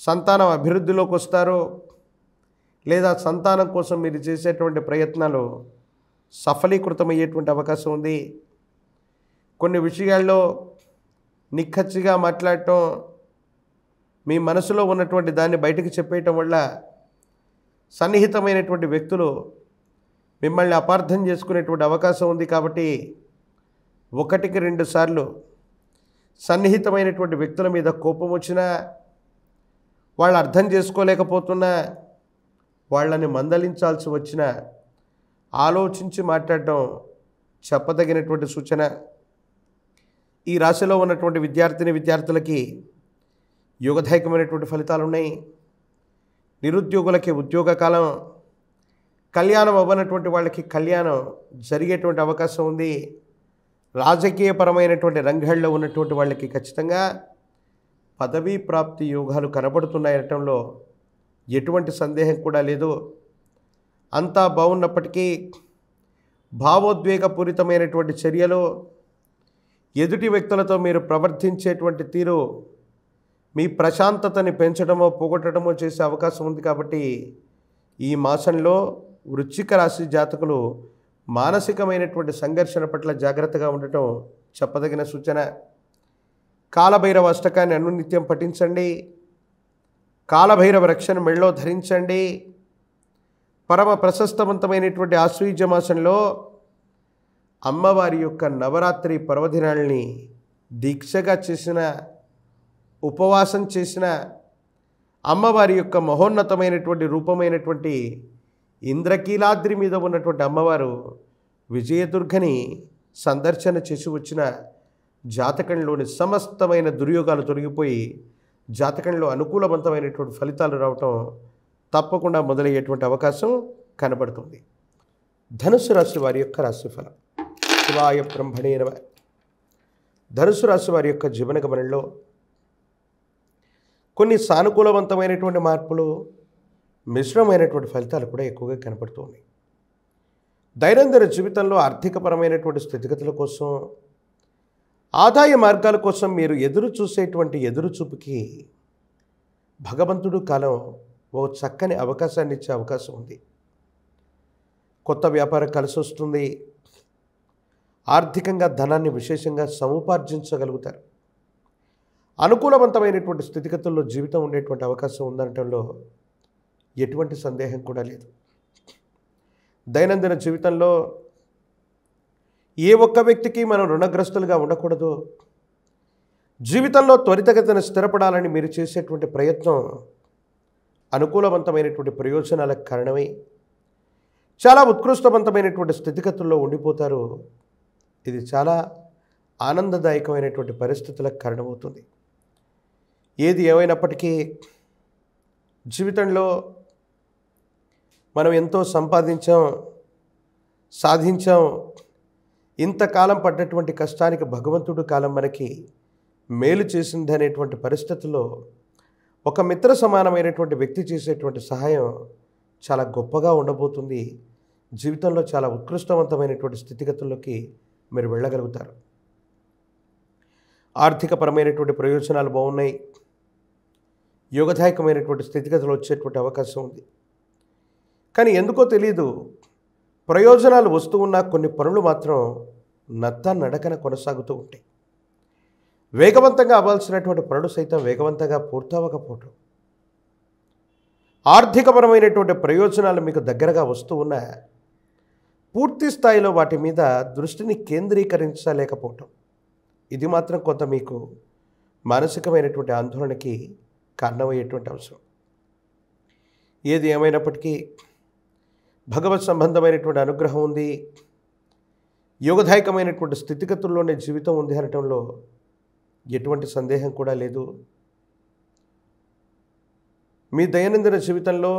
సంతానం అభివృద్ధిలోకి వస్తారు, లేదా సంతానం కోసం మీరు చేసేటువంటి ప్రయత్నాలు సఫలీకృతమయ్యేటువంటి అవకాశం ఉంది. కొన్ని విషయాల్లో నిక్కచ్చిగా మాట్లాడటం, మీ మనసులో ఉన్నటువంటి దాన్ని బయటకు చెప్పేయటం వల్ల సన్నిహితమైనటువంటి వ్యక్తులు మిమ్మల్ని అపార్థం చేసుకునేటువంటి అవకాశం ఉంది. కాబట్టి 1-2 సార్లు సన్నిహితమైనటువంటి వ్యక్తుల మీద కోపం వచ్చినా, వాళ్ళు అర్థం చేసుకోలేకపోతున్నా, వాళ్ళని మందలించాల్సి వచ్చినా ఆలోచించి మాట్లాడటం చెప్పదగినటువంటి సూచన. ఈ రాశిలో ఉన్నటువంటి విద్యార్థులకి యోగదాయకమైనటువంటి ఫలితాలు ఉన్నాయి. నిరుద్యోగులకి ఉద్యోగ కాలం, కళ్యాణం అవ్వనటువంటి వాళ్ళకి కళ్యాణం జరిగేటువంటి అవకాశం ఉంది. రాజకీయపరమైనటువంటి రంగాల్లో ఉన్నటువంటి వాళ్ళకి ఖచ్చితంగా పదవీ ప్రాప్తి యోగాలు కనబడుతున్నాయనటంలో ఎటువంటి సందేహం కూడా లేదు. అంతా బాగున్నప్పటికీ భావోద్వేగపూరితమైనటువంటి చర్యలు, ఎదుటి వ్యక్తులతో మీరు ప్రవర్తించేటువంటి తీరు మీ ప్రశాంతతని పెంచడమో పోగొట్టడమో చేసే అవకాశం ఉంది. కాబట్టి ఈ మాసంలో వృశ్చిక రాశి జాతకులు మానసికమైనటువంటి సంఘర్షణ పట్ల జాగ్రత్తగా ఉండటం చెప్పదగిన సూచన. కాలభైరవ అష్టకాన్ని అనునిత్యం పఠించండి. కాలభైరవ రక్షను మెళ్ళో ధరించండి. పరమ ప్రశస్తవంతమైనటువంటి ఆశ్వయుజ మాసంలో అమ్మవారి యొక్క నవరాత్రి పర్వదినాల్ని దీక్షగా చేసిన, ఉపవాసం చేసిన, అమ్మవారి యొక్క మహోన్నతమైనటువంటి రూపమైనటువంటి ఇంద్రకీలాద్రి మీద ఉన్నటువంటి అమ్మవారు విజయదుర్గని సందర్శన చేసి వచ్చిన జాతకంలోని సమస్తమైన దుర్యోగాలు తొలగిపోయి జాతకంలో అనుకూలవంతమైనటువంటి ఫలితాలు రావటం తప్పకుండా మొదలయ్యేటువంటి అవకాశం కనబడుతుంది. ధనుసు రాశి వారి యొక్క రాశిఫలం. శివాయ బ్రహ్మణే నమః. ధనుసు రాశి వారి యొక్క జీవన గమనంలో కొన్ని సానుకూలవంతమైనటువంటి మార్పులు, మిశ్రమైనటువంటి ఫలితాలు కూడా ఎక్కువగా కనపడుతున్నాయి. దైనందిన జీవితంలో ఆర్థికపరమైనటువంటి స్థితిగతుల కోసం, ఆదాయ మార్గాల కోసం మీరు ఎదురు చూసేటువంటి ఎదురుచూపుకి భగవంతుడు కాలం ఓ చక్కని అవకాశాన్ని ఇచ్చే అవకాశం ఉంది. కొత్త వ్యాపారం కలిసి వస్తుంది. ఆర్థికంగా ధనాన్ని విశేషంగా సముపార్జించగలుగుతారు. అనుకూలవంతమైనటువంటి స్థితిగతుల్లో జీవితం ఉండేటువంటి అవకాశం ఉందనటంలో ఎటువంటి సందేహం కూడా లేదు. దైనందిన జీవితంలో ఏ ఒక్క వ్యక్తికి మనం రుణగ్రస్తులుగా ఉండకూడదు. జీవితంలో త్వరితగతిన స్థిరపడాలని మీరు చేసేటువంటి ప్రయత్నం అనుకూలవంతమైనటువంటి ప్రయోజనాలకు కారణమై చాలా ఉత్కృష్టవంతమైనటువంటి స్థితిగతుల్లో ఉండిపోతారు. ఇది చాలా ఆనందదాయకమైనటువంటి పరిస్థితులకు కారణమవుతుంది. ఏది ఏమైనప్పటికీ జీవితంలో మనం ఎంతో సంపాదించాం, సాధించాం. ఇంతకాలం పడ్డటువంటి కష్టానికి భగవంతుడు కాలం మనకి మేలు చేసింది అనేటువంటి పరిస్థితుల్లో ఒక మిత్ర సమానమైనటువంటి వ్యక్తి చేసేటువంటి సహాయం చాలా గొప్పగా ఉండబోతుంది. జీవితంలో చాలా ఉత్కృష్టవంతమైనటువంటి స్థితిగతుల్లోకి మీరు వెళ్ళగలుగుతారు. ఆర్థికపరమైనటువంటి ప్రయోజనాలు బాగున్నాయి. యోగదాయకమైనటువంటి స్థితిగతులు వచ్చేటువంటి అవకాశం ఉంది. కానీ ఎందుకో తెలియదు, ప్రయోజనాలు వస్తూ ఉన్న కొన్ని పనులు మాత్రం నడకన కొనసాగుతూ ఉంటాయి. వేగవంతంగా అవ్వాల్సినటువంటి పనులు సైతం వేగవంతంగా పూర్తవకపోవటం, ఆర్థికపరమైనటువంటి ప్రయోజనాలు మీకు దగ్గరగా వస్తూ ఉన్న పూర్తి స్థాయిలో వాటి మీద దృష్టిని కేంద్రీకరించలేకపోవటం, ఇది మాత్రం కొంత మీకు మానసికమైనటువంటి ఆందోళనకి కారణమయ్యేటువంటి అంశం. ఏది ఏమైనప్పటికీ భగవత్ సంబంధమైనటువంటి అనుగ్రహం ఉంది. యోగదాయకమైనటువంటి స్థితిగతుల్లోనే జీవితం ఉంది అనటంలో ఎటువంటి సందేహం కూడా లేదు. మీ దైనందిన జీవితంలో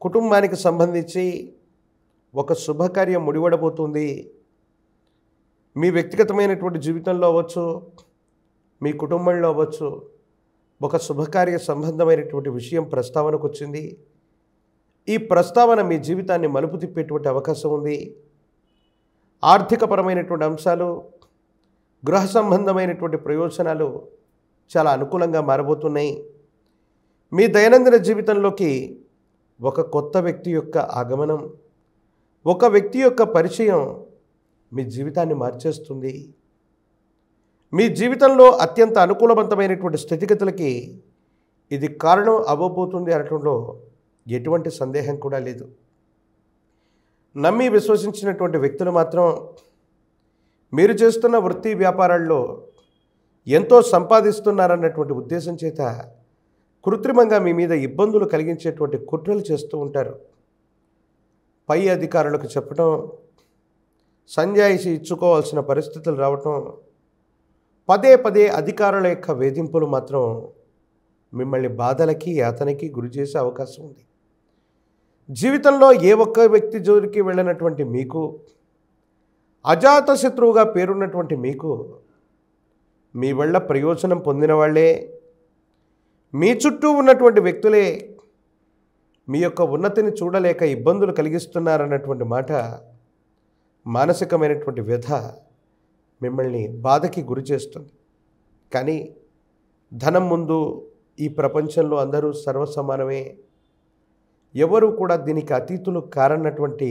కుటుంబానికి సంబంధించి ఒక శుభకార్యం ముడిపడబోతుంది. మీ వ్యక్తిగతమైనటువంటి జీవితంలో అవ్వచ్చు, మీ కుటుంబంలో అవ్వచ్చు, ఒక శుభకార్య సంబంధమైనటువంటి విషయం ప్రస్తావనకు వచ్చింది. ఈ ప్రస్తావన మీ జీవితాన్ని మలుపు తిప్పేటువంటి అవకాశం ఉంది. ఆర్థికపరమైనటువంటి అంశాలు, గృహ సంబంధమైనటువంటి ప్రయోజనాలు చాలా అనుకూలంగా మారబోతున్నాయి. మీ దైనందిన జీవితంలోకి ఒక కొత్త వ్యక్తి యొక్క ఆగమనం, ఒక వ్యక్తి యొక్క పరిచయం మీ జీవితాన్ని మార్చేస్తుంది. మీ జీవితంలో అత్యంత అనుకూలవంతమైనటువంటి స్థితిగతులకి ఇది కారణం అవ్వబోతుంది అనటంలో ఎటువంటి సందేహం కూడా లేదు. నమ్మి విశ్వసించినటువంటి వ్యక్తులు మాత్రం మీరు చేస్తున్న వృత్తి వ్యాపారాల్లో ఎంతో సంపాదిస్తున్నారన్నటువంటి ఉద్దేశం చేత కృత్రిమంగా మీ మీద ఇబ్బందులు కలిగించేటువంటి కుట్రలు చేస్తూ ఉంటారు. పై అధికారులకు చెప్పడం, సంజాయిషి ఇచ్చుకోవాల్సిన పరిస్థితులు రావటం, పదే పదే అధికారుల యొక్క వేధింపులు మాత్రం మిమ్మల్ని బాధలకి, యాతనకి గురి చేసే అవకాశం ఉంది. జీవితంలో ఏ ఒక్క వ్యక్తి జోలికి వెళ్ళినటువంటి మీకు, అజాతశత్రువుగా పేరున్నటువంటి మీకు, మీ వల్ల ప్రయోజనం పొందిన వాళ్ళే, మీ చుట్టూ ఉన్నటువంటి వ్యక్తులే మీ యొక్క ఉన్నతిని చూడలేక ఇబ్బందులు కలిగిస్తున్నారన్నటువంటి మాట, మానసికమైనటువంటి వ్యధ మిమ్మల్ని బాధకి గురి చేస్తుంది. కానీ ధనం ముందు ఈ ప్రపంచంలో అందరూ సర్వసమానమే, ఎవరు కూడా దీనికి అతీతులు కారన్నటువంటి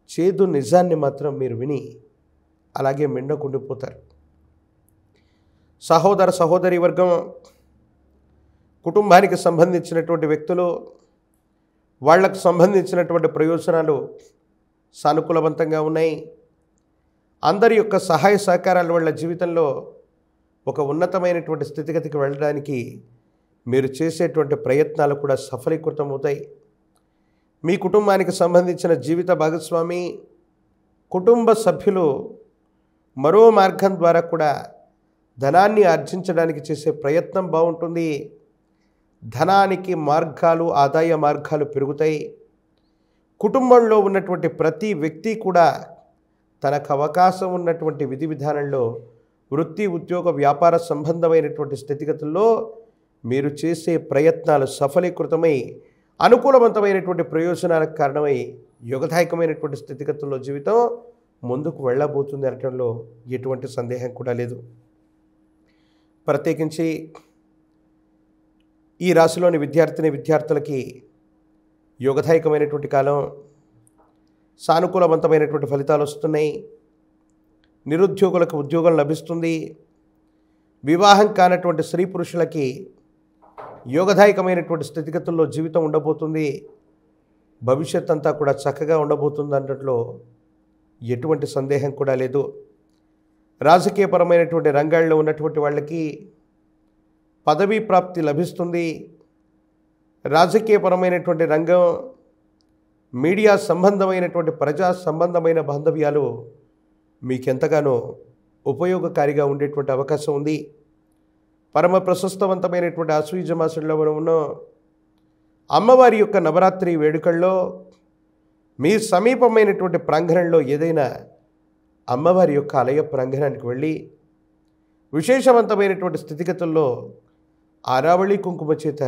చేదు నిజాన్ని మాత్రం మీరు విని అలాగే మెండకుండిపోతారు. సహోదర సహోదరి వర్గం, కుటుంబానికి సంబంధించినటువంటి వ్యక్తులు, వాళ్లకు సంబంధించినటువంటి ప్రయోజనాలు సానుకూలవంతంగా ఉన్నాయి. అందరి యొక్క సహాయ సహకారాల వల్ల జీవితంలో ఒక ఉన్నతమైనటువంటి స్థితిగతికి వెళ్ళడానికి మీరు చేసేటువంటి ప్రయత్నాలు కూడా సఫలీకృతమవుతాయి. మీ కుటుంబానికి సంబంధించిన జీవిత భాగస్వామి, కుటుంబ సభ్యులు మరో మార్గం ద్వారా కూడా ధనాన్ని ఆర్జించడానికి చేసే ప్రయత్నం బాగుంటుంది. ధనానికి మార్గాలు, ఆదాయ మార్గాలు పెరుగుతాయి. కుటుంబంలో ఉన్నటువంటి ప్రతి వ్యక్తి కూడా తనకు అవకాశం ఉన్నటువంటి విధి విధానంలో వృత్తి, ఉద్యోగ, వ్యాపార సంబంధమైనటువంటి స్థితిగతుల్లో మీరు చేసే ప్రయత్నాలు సఫలీకృతమై అనుకూలవంతమైనటువంటి ప్రయోజనాలకు కారణమై యోగదాయకమైనటువంటి స్థితిగతుల్లో జీవితం ముందుకు వెళ్ళబోతుంది అనటంలో ఎటువంటి సందేహం కూడా లేదు. ప్రత్యేకించి ఈ రాశిలోని విద్యార్థులకి యోగదాయకమైనటువంటి కాలం, సానుకూలవంతమైనటువంటి ఫలితాలు వస్తున్నాయి. నిరుద్యోగులకు ఉద్యోగం లభిస్తుంది. వివాహం కానటువంటి స్త్రీ పురుషులకి యోగదాయకమైనటువంటి స్థితిగతుల్లో జీవితం ఉండబోతుంది. భవిష్యత్ అంతా కూడా చక్కగా ఉండబోతుంది అన్నట్లో ఎటువంటి సందేహం కూడా లేదు. రాజకీయపరమైనటువంటి రంగాల్లో ఉన్నటువంటి వాళ్ళకి పదవీ ప్రాప్తి లభిస్తుంది. రాజకీయపరమైనటువంటి రంగం, మీడియా సంబంధమైనటువంటి ప్రజా సంబంధమైన బాంధవ్యాలు మీకెంతగానో ఉపయోగకారిగా ఉండేటువంటి అవకాశం ఉంది. పరమ ప్రశస్తవంతమైనటువంటి ఆశ్వయుజ మాసంలో మనం ఉన్నాం. అమ్మవారి యొక్క నవరాత్రి వేడుకల్లో మీ సమీపమైనటువంటి ప్రాంగణంలో ఏదైనా అమ్మవారి యొక్క ఆలయ ప్రాంగణానికి వెళ్ళి విశేషవంతమైనటువంటి స్థితిగతుల్లో ఆరావళి కుంకుమ చేత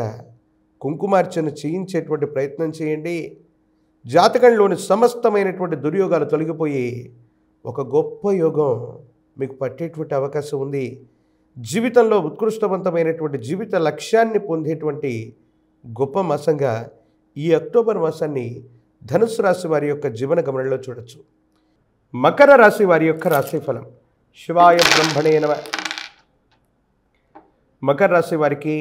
కుంకుమార్చన చేయించేటువంటి ప్రయత్నం చేయండి. జాతకంలోని సమస్తమైనటువంటి దుర్యోగాలు తొలగిపోయి ఒక గొప్ప యోగం మీకు పట్టేటువంటి అవకాశం ఉంది. జీవితంలో ఉత్కృష్టవంతమైనటువంటి జీవిత లక్ష్యాన్ని పొందేటువంటి గొప్ప మాసంగా ఈ అక్టోబర్ మాసాన్ని ధనుసు రాశి వారి యొక్క జీవన గమనంలో చూడొచ్చు. మకర రాశి వారి యొక్క రాశిఫలం. శివాయ బ్రహ్మణే నమః. మకర రాశి వారికి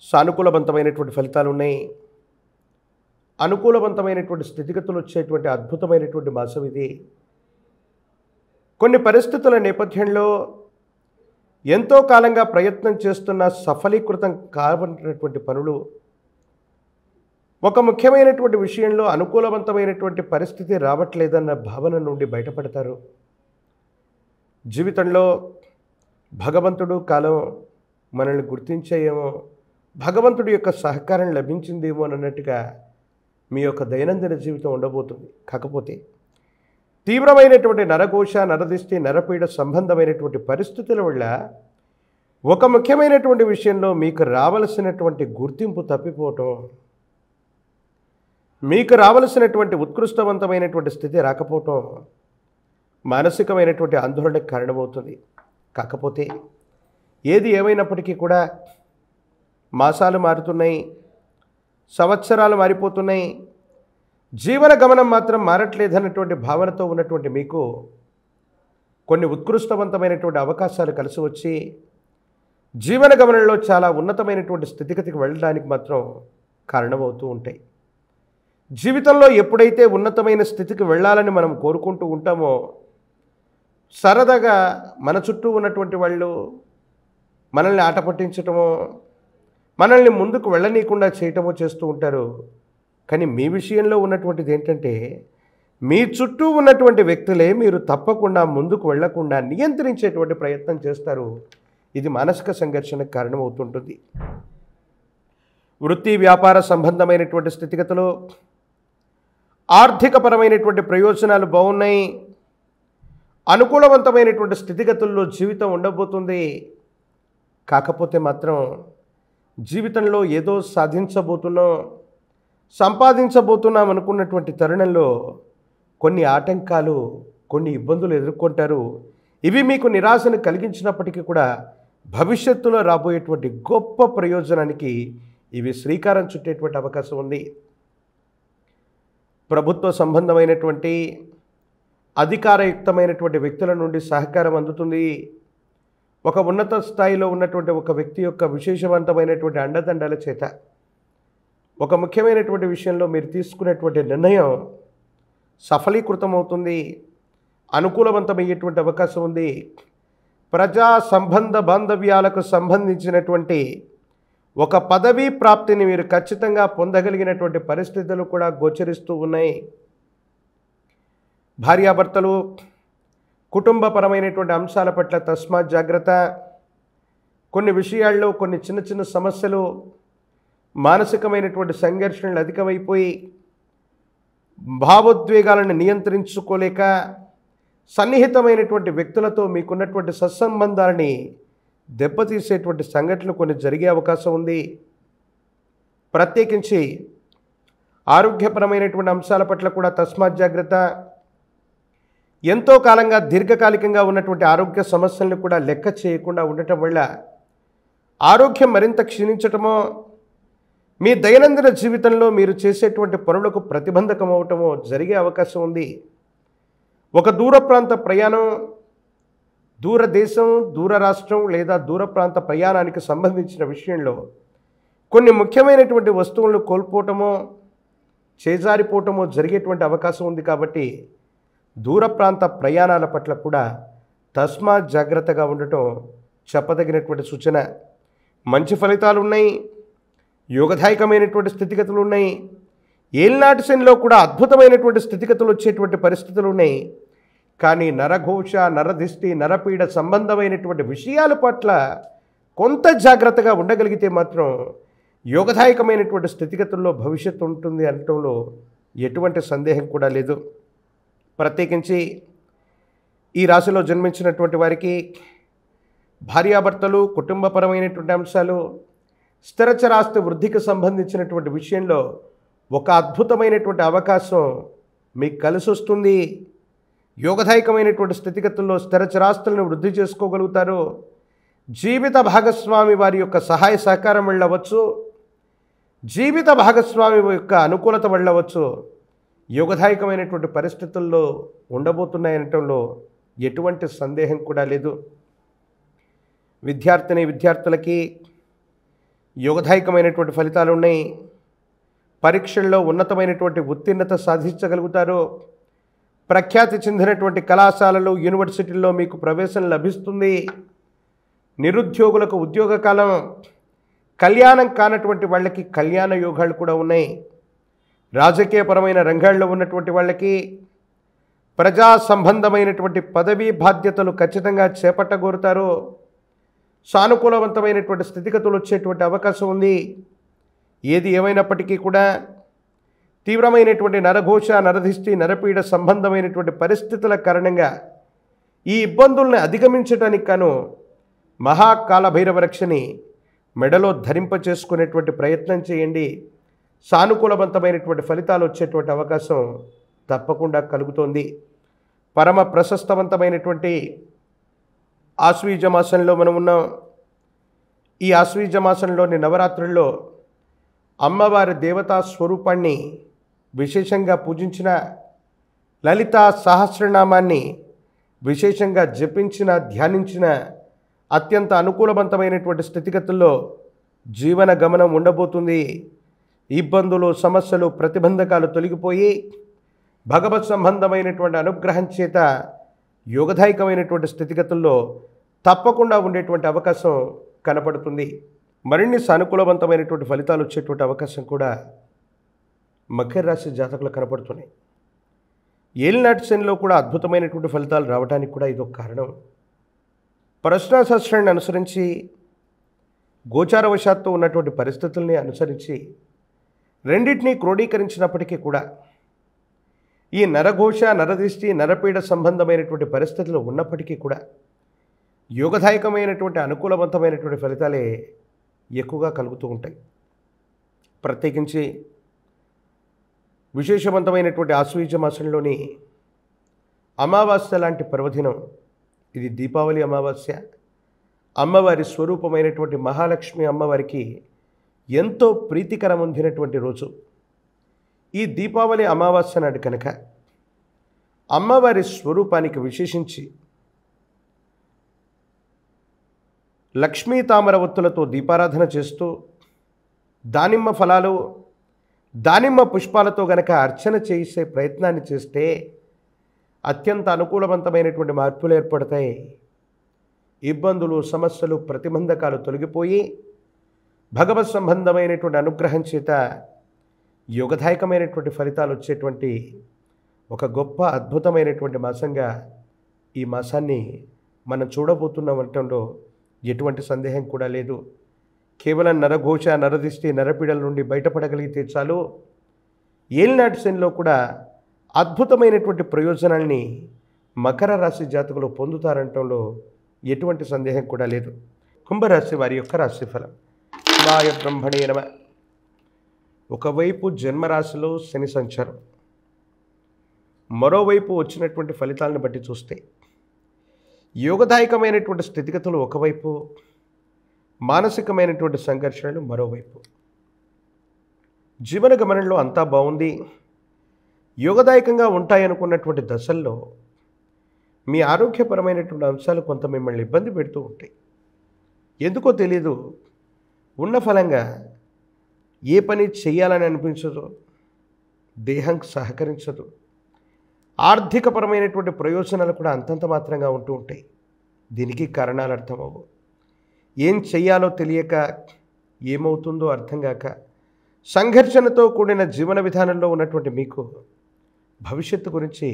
సానుకూలవంతమైనటువంటి ఫలితాలు ఉన్నాయి. అనుకూలవంతమైనటువంటి స్థితిగతులు వచ్చేటువంటి అద్భుతమైనటువంటి మాసం ఇది. కొన్ని పరిస్థితుల నేపథ్యంలో ఎంతో కాలంగా ప్రయత్నం చేస్తున్న సఫలీకృతం కావనటువంటి పనులు, ఒక ముఖ్యమైనటువంటి విషయంలో అనుకూలవంతమైనటువంటి పరిస్థితి రావట్లేదన్న భావన నుండి బయటపడతారు. జీవితంలో భగవంతుడు కాలం మనల్ని గుర్తించేయేమో, భగవంతుడి యొక్క సహకారం లభించిందేమో అన్నట్టుగా మీ యొక్క దైనందిన జీవితం ఉండబోతుంది. కాకపోతే తీవ్రమైనటువంటి నరఘోష, నరదిష్టి, నరపీడ సంబంధమైనటువంటి పరిస్థితుల వల్ల ఒక ముఖ్యమైనటువంటి విషయంలో మీకు రావలసినటువంటి గుర్తింపు తప్పిపోవటం, మీకు రావలసినటువంటి ఉత్కృష్టవంతమైనటువంటి స్థితి రాకపోవటం మానసికమైనటువంటి ఆందోళనకు కారణమవుతుంది. కాకపోతే ఏది ఏమైనప్పటికీ కూడా మాసాలు మారుతున్నాయి, సంవత్సరాలు మారిపోతున్నాయి, జీవన గమనం మాత్రం మారట్లేదన్నటువంటి భావనతో ఉన్నటువంటి మీకు కొన్ని ఉత్కృష్టవంతమైనటువంటి అవకాశాలు కలిసి వచ్చి జీవన గమనంలో చాలా ఉన్నతమైనటువంటి స్థితిగతికి వెళ్ళడానికి మాత్రం కారణమవుతూ ఉంటాయి. జీవితంలో ఎప్పుడైతే ఉన్నతమైన స్థితికి వెళ్ళాలని మనం కోరుకుంటూ ఉంటామో సరదాగా మన చుట్టూ ఉన్నటువంటి వాళ్ళు మనల్ని ఆట పట్టించటమో, మనల్ని ముందుకు వెళ్ళనీయకుండా చేయటమో చేస్తూ ఉంటారు. కానీ మీ విషయంలో ఉన్నటువంటిది ఏంటంటే మీ చుట్టూ ఉన్నటువంటి వ్యక్తులే మీరు తప్పకుండా ముందుకు వెళ్లకుండా నియంత్రించేటువంటి ప్రయత్నం చేస్తారు. ఇది మానసిక సంఘర్షణకు కారణమవుతుంటుంది. వృత్తి వ్యాపార సంబంధమైనటువంటి స్థితిగతులు, ఆర్థికపరమైనటువంటి ప్రయోజనాలు బాగున్నాయి, అనుకూలవంతమైనటువంటి స్థితిగతుల్లో జీవితం ఉండబోతుంది. కాకపోతే మాత్రం జీవితంలో ఏదో సాధించబోతున్నాం, సంపాదించబోతున్నాం అనుకున్నటువంటి తరుణంలో కొన్ని ఆటంకాలు, కొన్ని ఇబ్బందులు ఎదుర్కొంటారు. ఇవి మీకు నిరాశను కలిగించినప్పటికీ కూడా భవిష్యత్తులో రాబోయేటువంటి గొప్ప ప్రయోజనానికి ఇవి శ్రీకారం చుట్టేటువంటి అవకాశం ఉంది. ప్రభుత్వ సంబంధమైనటువంటి అధికారయుక్తమైనటువంటి వ్యక్తుల నుండి సహకారం అందుతుంది. ఒక ఉన్నత స్థాయిలో ఉన్నటువంటి ఒక వ్యక్తి యొక్క విశేషవంతమైనటువంటి అండదండల చేత ఒక ముఖ్యమైనటువంటి విషయంలో మీరు తీసుకునేటువంటి నిర్ణయం సఫలీకృతమవుతుంది, అనుకూలవంతమయ్యేటువంటి అవకాశం ఉంది. ప్రజా సంబంధ బాంధవ్యాలకు సంబంధించినటువంటి ఒక పదవీ ప్రాప్తిని మీరు ఖచ్చితంగా పొందగలిగినటువంటి పరిస్థితులు కూడా గోచరిస్తూ ఉన్నాయి. భార్యాభర్తలు కుటుంబపరమైనటువంటి అంశాల పట్ల తస్మాత్ జాగ్రత్త. కొన్ని విషయాల్లో కొన్ని చిన్న చిన్న సమస్యలు, మానసికమైనటువంటి సంఘర్షణలు అధికమైపోయి భావోద్వేగాలను నియంత్రించుకోలేక సన్నిహితమైనటువంటి వ్యక్తులతో మీకున్నటువంటి సత్సంబంధాలని దెబ్బతీసేటువంటి సంఘటనలు కొన్ని జరిగే అవకాశం ఉంది. ప్రత్యేకించి ఆరోగ్యపరమైనటువంటి అంశాల పట్ల కూడా తస్మాత్ జాగ్రత్త. ఎంతో కాలంగా దీర్ఘకాలికంగా ఉన్నటువంటి ఆరోగ్య సమస్యలను కూడా లెక్క చేయకుండా ఉండటం వల్ల ఆరోగ్యం మరింత క్షీణించటమో, మీ దైనందిన జీవితంలో మీరు చేసేటువంటి పనులకు ప్రతిబంధకం అవటమో జరిగే అవకాశం ఉంది. ఒక దూర ప్రాంత ప్రయాణం, దూరదేశం, దూర రాష్ట్రం లేదా దూర ప్రాంత ప్రయాణానికి సంబంధించిన విషయంలో కొన్ని ముఖ్యమైనటువంటి వస్తువులను కోల్పోవటమో, చేజారిపోవటమో జరిగేటువంటి అవకాశం ఉంది. కాబట్టి దూర ప్రాంత ప్రయాణాల పట్ల కూడా తస్మాత్ జాగ్రత్తగా ఉండటం చెప్పదగినటువంటి సూచన. మంచి ఫలితాలు ఉన్నాయి, యోగదాయకమైనటువంటి స్థితిగతులు ఉన్నాయి. ఏలినాటి శనిలో కూడా అద్భుతమైనటువంటి స్థితిగతులు వచ్చేటువంటి పరిస్థితులు ఉన్నాయి. కానీ నరఘోష, నరదిష్టి, నరపీడ సంబంధమైనటువంటి విషయాల పట్ల కొంత జాగ్రత్తగా ఉండగలిగితే మాత్రం యోగదాయకమైనటువంటి స్థితిగతుల్లో భవిష్యత్తు ఉంటుంది అనటంలో ఎటువంటి సందేహం కూడా లేదు. ప్రత్యేకించి ఈ రాశిలో జన్మించినటువంటి వారికి భార్యాభర్తలు, కుటుంబపరమైనటువంటి అంశాలు, స్థిరచరాస్తి వృద్ధికి సంబంధించినటువంటి విషయంలో ఒక అద్భుతమైనటువంటి అవకాశం మీకు కలిసి వస్తుంది. యోగదాయకమైనటువంటి స్థితిగతుల్లో స్థిరచరాస్తులను వృద్ధి చేసుకోగలుగుతారు. జీవిత భాగస్వామి వారి యొక్క సహాయ సహకారం వెళ్ళవచ్చు, జీవిత భాగస్వామి యొక్క అనుకూలత వెళ్ళవచ్చు. యోగదాయకమైనటువంటి పరిస్థితుల్లో ఉండబోతున్నాయనటంలో ఎటువంటి సందేహం కూడా లేదు. విద్యార్థులకి యోగదాయకమైనటువంటి ఫలితాలు ఉన్నాయి. పరీక్షల్లో ఉన్నతమైనటువంటి ఉత్తీర్ణత సాధించగలుగుతారు. ప్రఖ్యాతి చెందినటువంటి కళాశాలలు, యూనివర్సిటీల్లో మీకు ప్రవేశం లభిస్తుంది. నిరుద్యోగులకు ఉద్యోగ కాలం, కళ్యాణం కానటువంటి వాళ్ళకి కళ్యాణ యోగాలు కూడా ఉన్నాయి. రాజకీయపరమైన రంగాల్లో ఉన్నటువంటి వాళ్ళకి ప్రజా సంబంధమైనటువంటి పదవీ బాధ్యతలు ఖచ్చితంగా చేపట్టగోరుతారు. సానుకూలవంతమైనటువంటి స్థితిగతులు వచ్చేటువంటి అవకాశం ఉంది. ఏది ఏమైనప్పటికీ కూడా తీవ్రమైనటువంటి నరఘోష, నరదిష్టి, నరపీడ సంబంధమైనటువంటి పరిస్థితుల కారణంగా ఈ ఇబ్బందుల్ని అధిగమించడానికి గాను మహాకాలభైరవ రక్షని మెడలో ధరింప చేసుకునేటువంటి ప్రయత్నం చేయండి. సానుకూలవంతమైనటువంటి ఫలితాలు వచ్చేటువంటి అవకాశం తప్పకుండా కలుగుతోంది. పరమ ప్రశస్తవంతమైనటువంటి ఆశ్వీజ మాసంలో మనం ఉన్నాం. ఈ ఆశ్వీజ మాసంలోని నవరాత్రుల్లో అమ్మవారి దేవతా స్వరూపాన్ని విశేషంగా పూజించిన, లలితా సహస్రనామాన్ని విశేషంగా జపించిన, ధ్యానించిన అత్యంత అనుకూలవంతమైనటువంటి స్థితిగతుల్లో జీవన గమనం ఉండబోతుంది. ఇబ్బందులు, సమస్యలు, ప్రతిబంధకాలు తొలగిపోయి భగవత్ సంబంధమైనటువంటి అనుగ్రహం చేత యోగదాయకమైనటువంటి స్థితిగతుల్లో తప్పకుండా ఉండేటువంటి అవకాశం కనపడుతుంది. మరిన్ని సానుకూలవంతమైనటువంటి ఫలితాలు వచ్చేటువంటి అవకాశం కూడా మకర రాశి జాతకులు కనపడుతున్నాయి. ఏలినాటి శనిలో కూడా అద్భుతమైనటువంటి ఫలితాలు రావడానికి కూడా ఇదొక కారణం. ప్రశ్నాశాస్త్రాన్ని అనుసరించి, గోచారవశాత్తు ఉన్నటువంటి పరిస్థితుల్ని అనుసరించి రెండింటినీ క్రోడీకరించినప్పటికీ కూడా ఈ నరఘోష, నరదిష్టి, నరపీడ సంబంధమైనటువంటి పరిస్థితులు ఉన్నప్పటికీ కూడా యోగదాయకమైనటువంటి అనుకూలవంతమైనటువంటి ఫలితాలే ఎక్కువగా కలుగుతూ ఉంటాయి. ప్రత్యేకించి విశేషవంతమైనటువంటి ఆశ్వీజ మాసంలోని అమావాస్య లాంటి పర్వదినం, ఇది దీపావళి అమావాస్య. అమ్మవారి స్వరూపమైనటువంటి మహాలక్ష్మి అమ్మవారికి ఎంతో ప్రీతికరమైనటువంటి రోజు. ఈ దీపావళి అమావాస్య నాడు కనుక అమ్మవారి స్వరూపానికి విశేషించి లక్ష్మీ తామర ఒత్తులతో దీపారాధన చేస్తూ, దానిమ్మ ఫలాలు, దానిమ్మ పుష్పాలతో గనక అర్చన చేసే ప్రయత్నాన్ని చేస్తే అత్యంత అనుకూలవంతమైనటువంటి మార్పులు ఏర్పడతాయి. ఇబ్బందులు, సమస్యలు, ప్రతిబంధకాలు తొలగిపోయి భగవత్ సంబంధమైనటువంటి అనుగ్రహం చేత యోగదాయకమైనటువంటి ఫలితాలు వచ్చేటువంటి ఒక గొప్ప అద్భుతమైనటువంటి మాసంగా ఈ మాసాన్ని మనం చూడబోతున్నామనటంలో ఎటువంటి సందేహం కూడా లేదు. కేవలం నరఘోష, నరదిష్టి, నరపీడల నుండి బయటపడగలిగితే చాలు. ఏలినాటి శనిలో కూడా అద్భుతమైనటువంటి ప్రయోజనాల్ని మకర రాశి జాతకులు పొందుతారనటంలో ఎటువంటి సందేహం కూడా లేదు. కుంభరాశి వారి యొక్క రాశిఫలం. శివాయ బ్రహ్మణే నమః. ఒకవైపు జన్మరాశిలో శని సంచారం, మరోవైపు వచ్చినటువంటి ఫలితాలను బట్టి చూస్తే యోగదాయకమైనటువంటి స్థితిగతులు ఒకవైపు, మానసికమైనటువంటి సంఘర్షణలు మరోవైపు. జీవన గమనంలో అంతా బాగుంది, యోగదాయకంగా ఉంటాయనుకున్నటువంటి దశల్లో మీ ఆరోగ్యపరమైనటువంటి అంశాలు కొంత మిమ్మల్ని ఇబ్బంది పెడుతూ ఉంటాయి. ఎందుకో తెలీదు, ఉన్న ఫలంగా ఏ పని చేయాలని అనిపించదు, దేహం సహకరించదు. ఆర్థికపరమైనటువంటి ప్రయోజనాలు కూడా అంతంత మాత్రంగా ఉంటూ ఉంటాయి. దీనికి కారణాలు అర్థమవు. ఏం చెయ్యాలో తెలియక, ఏమవుతుందో అర్థం కాక, సంఘర్షణతో కూడిన జీవన విధానంలో ఉన్నటువంటి మీకు భవిష్యత్తు గురించి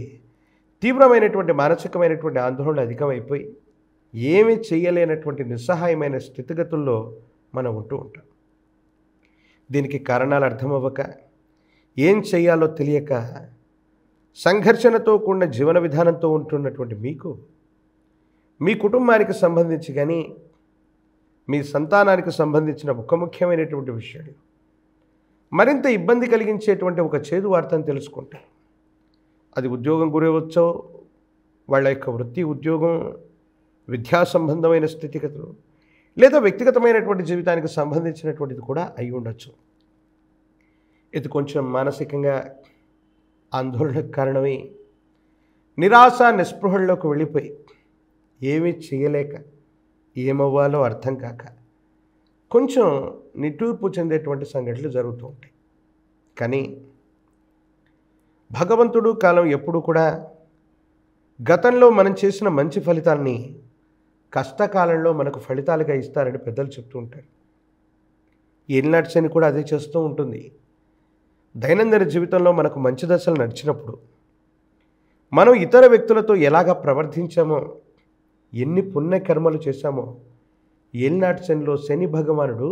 తీవ్రమైనటువంటి మానసికమైనటువంటి ఆందోళన అధికమైపోయి ఏమీ చేయలేనటువంటి నిస్సహాయమైన స్థితిగతుల్లో మనం ఉంటూ ఉంటాం. దీనికి కారణాలు అర్థమవ్వక, ఏం చేయాలో తెలియక, సంఘర్షణతో కూడిన జీవన విధానంతో ఉంటున్నటువంటి మీకు మీ కుటుంబానికి సంబంధించి కానీ, మీ సంతానానికి సంబంధించిన ఒక ముఖ్యమైనటువంటి విషయాలు మరింత ఇబ్బంది కలిగించేటువంటి ఒక చేదు వార్తను తెలుసుకుంటే, అది ఉద్యోగం గురవచ్చో, వాళ్ళ యొక్క వృత్తి, ఉద్యోగం, విద్యా సంబంధమైన స్థితిగతులు, లేదా వ్యక్తిగతమైనటువంటి జీవితానికి సంబంధించినటువంటిది కూడా అయి ఉండొచ్చు. ఇది కొంచెం మానసికంగా ఆందోళనకు కారణమై నిరాశ, నిస్పృహల్లోకి వెళ్ళిపోయి ఏమీ చేయలేక, ఏమవ్వాలో అర్థం కాక కొంచెం నిట్టూర్పు చెందేటువంటి సంఘటనలు జరుగుతూ ఉంటాయి. కానీ భగవంతుడు కాలం ఎప్పుడు కూడా గతంలో మనం చేసిన మంచి ఫలితాన్ని కష్టకాలంలో మనకు ఫలితాలుగా ఇస్తారని పెద్దలు చెప్తూ ఉంటారు. ఏలినాటి శని కూడా అదే చేస్తూ ఉంటుంది. దైనందిన జీవితంలో మనకు మంచి దశలు నడిచినప్పుడు మనం ఇతర వ్యక్తులతో ఎలాగ ప్రవర్తించామో, ఎన్ని పుణ్యకర్మలు చేశామో, ఏలినాటి శనిలో శని భగవానుడు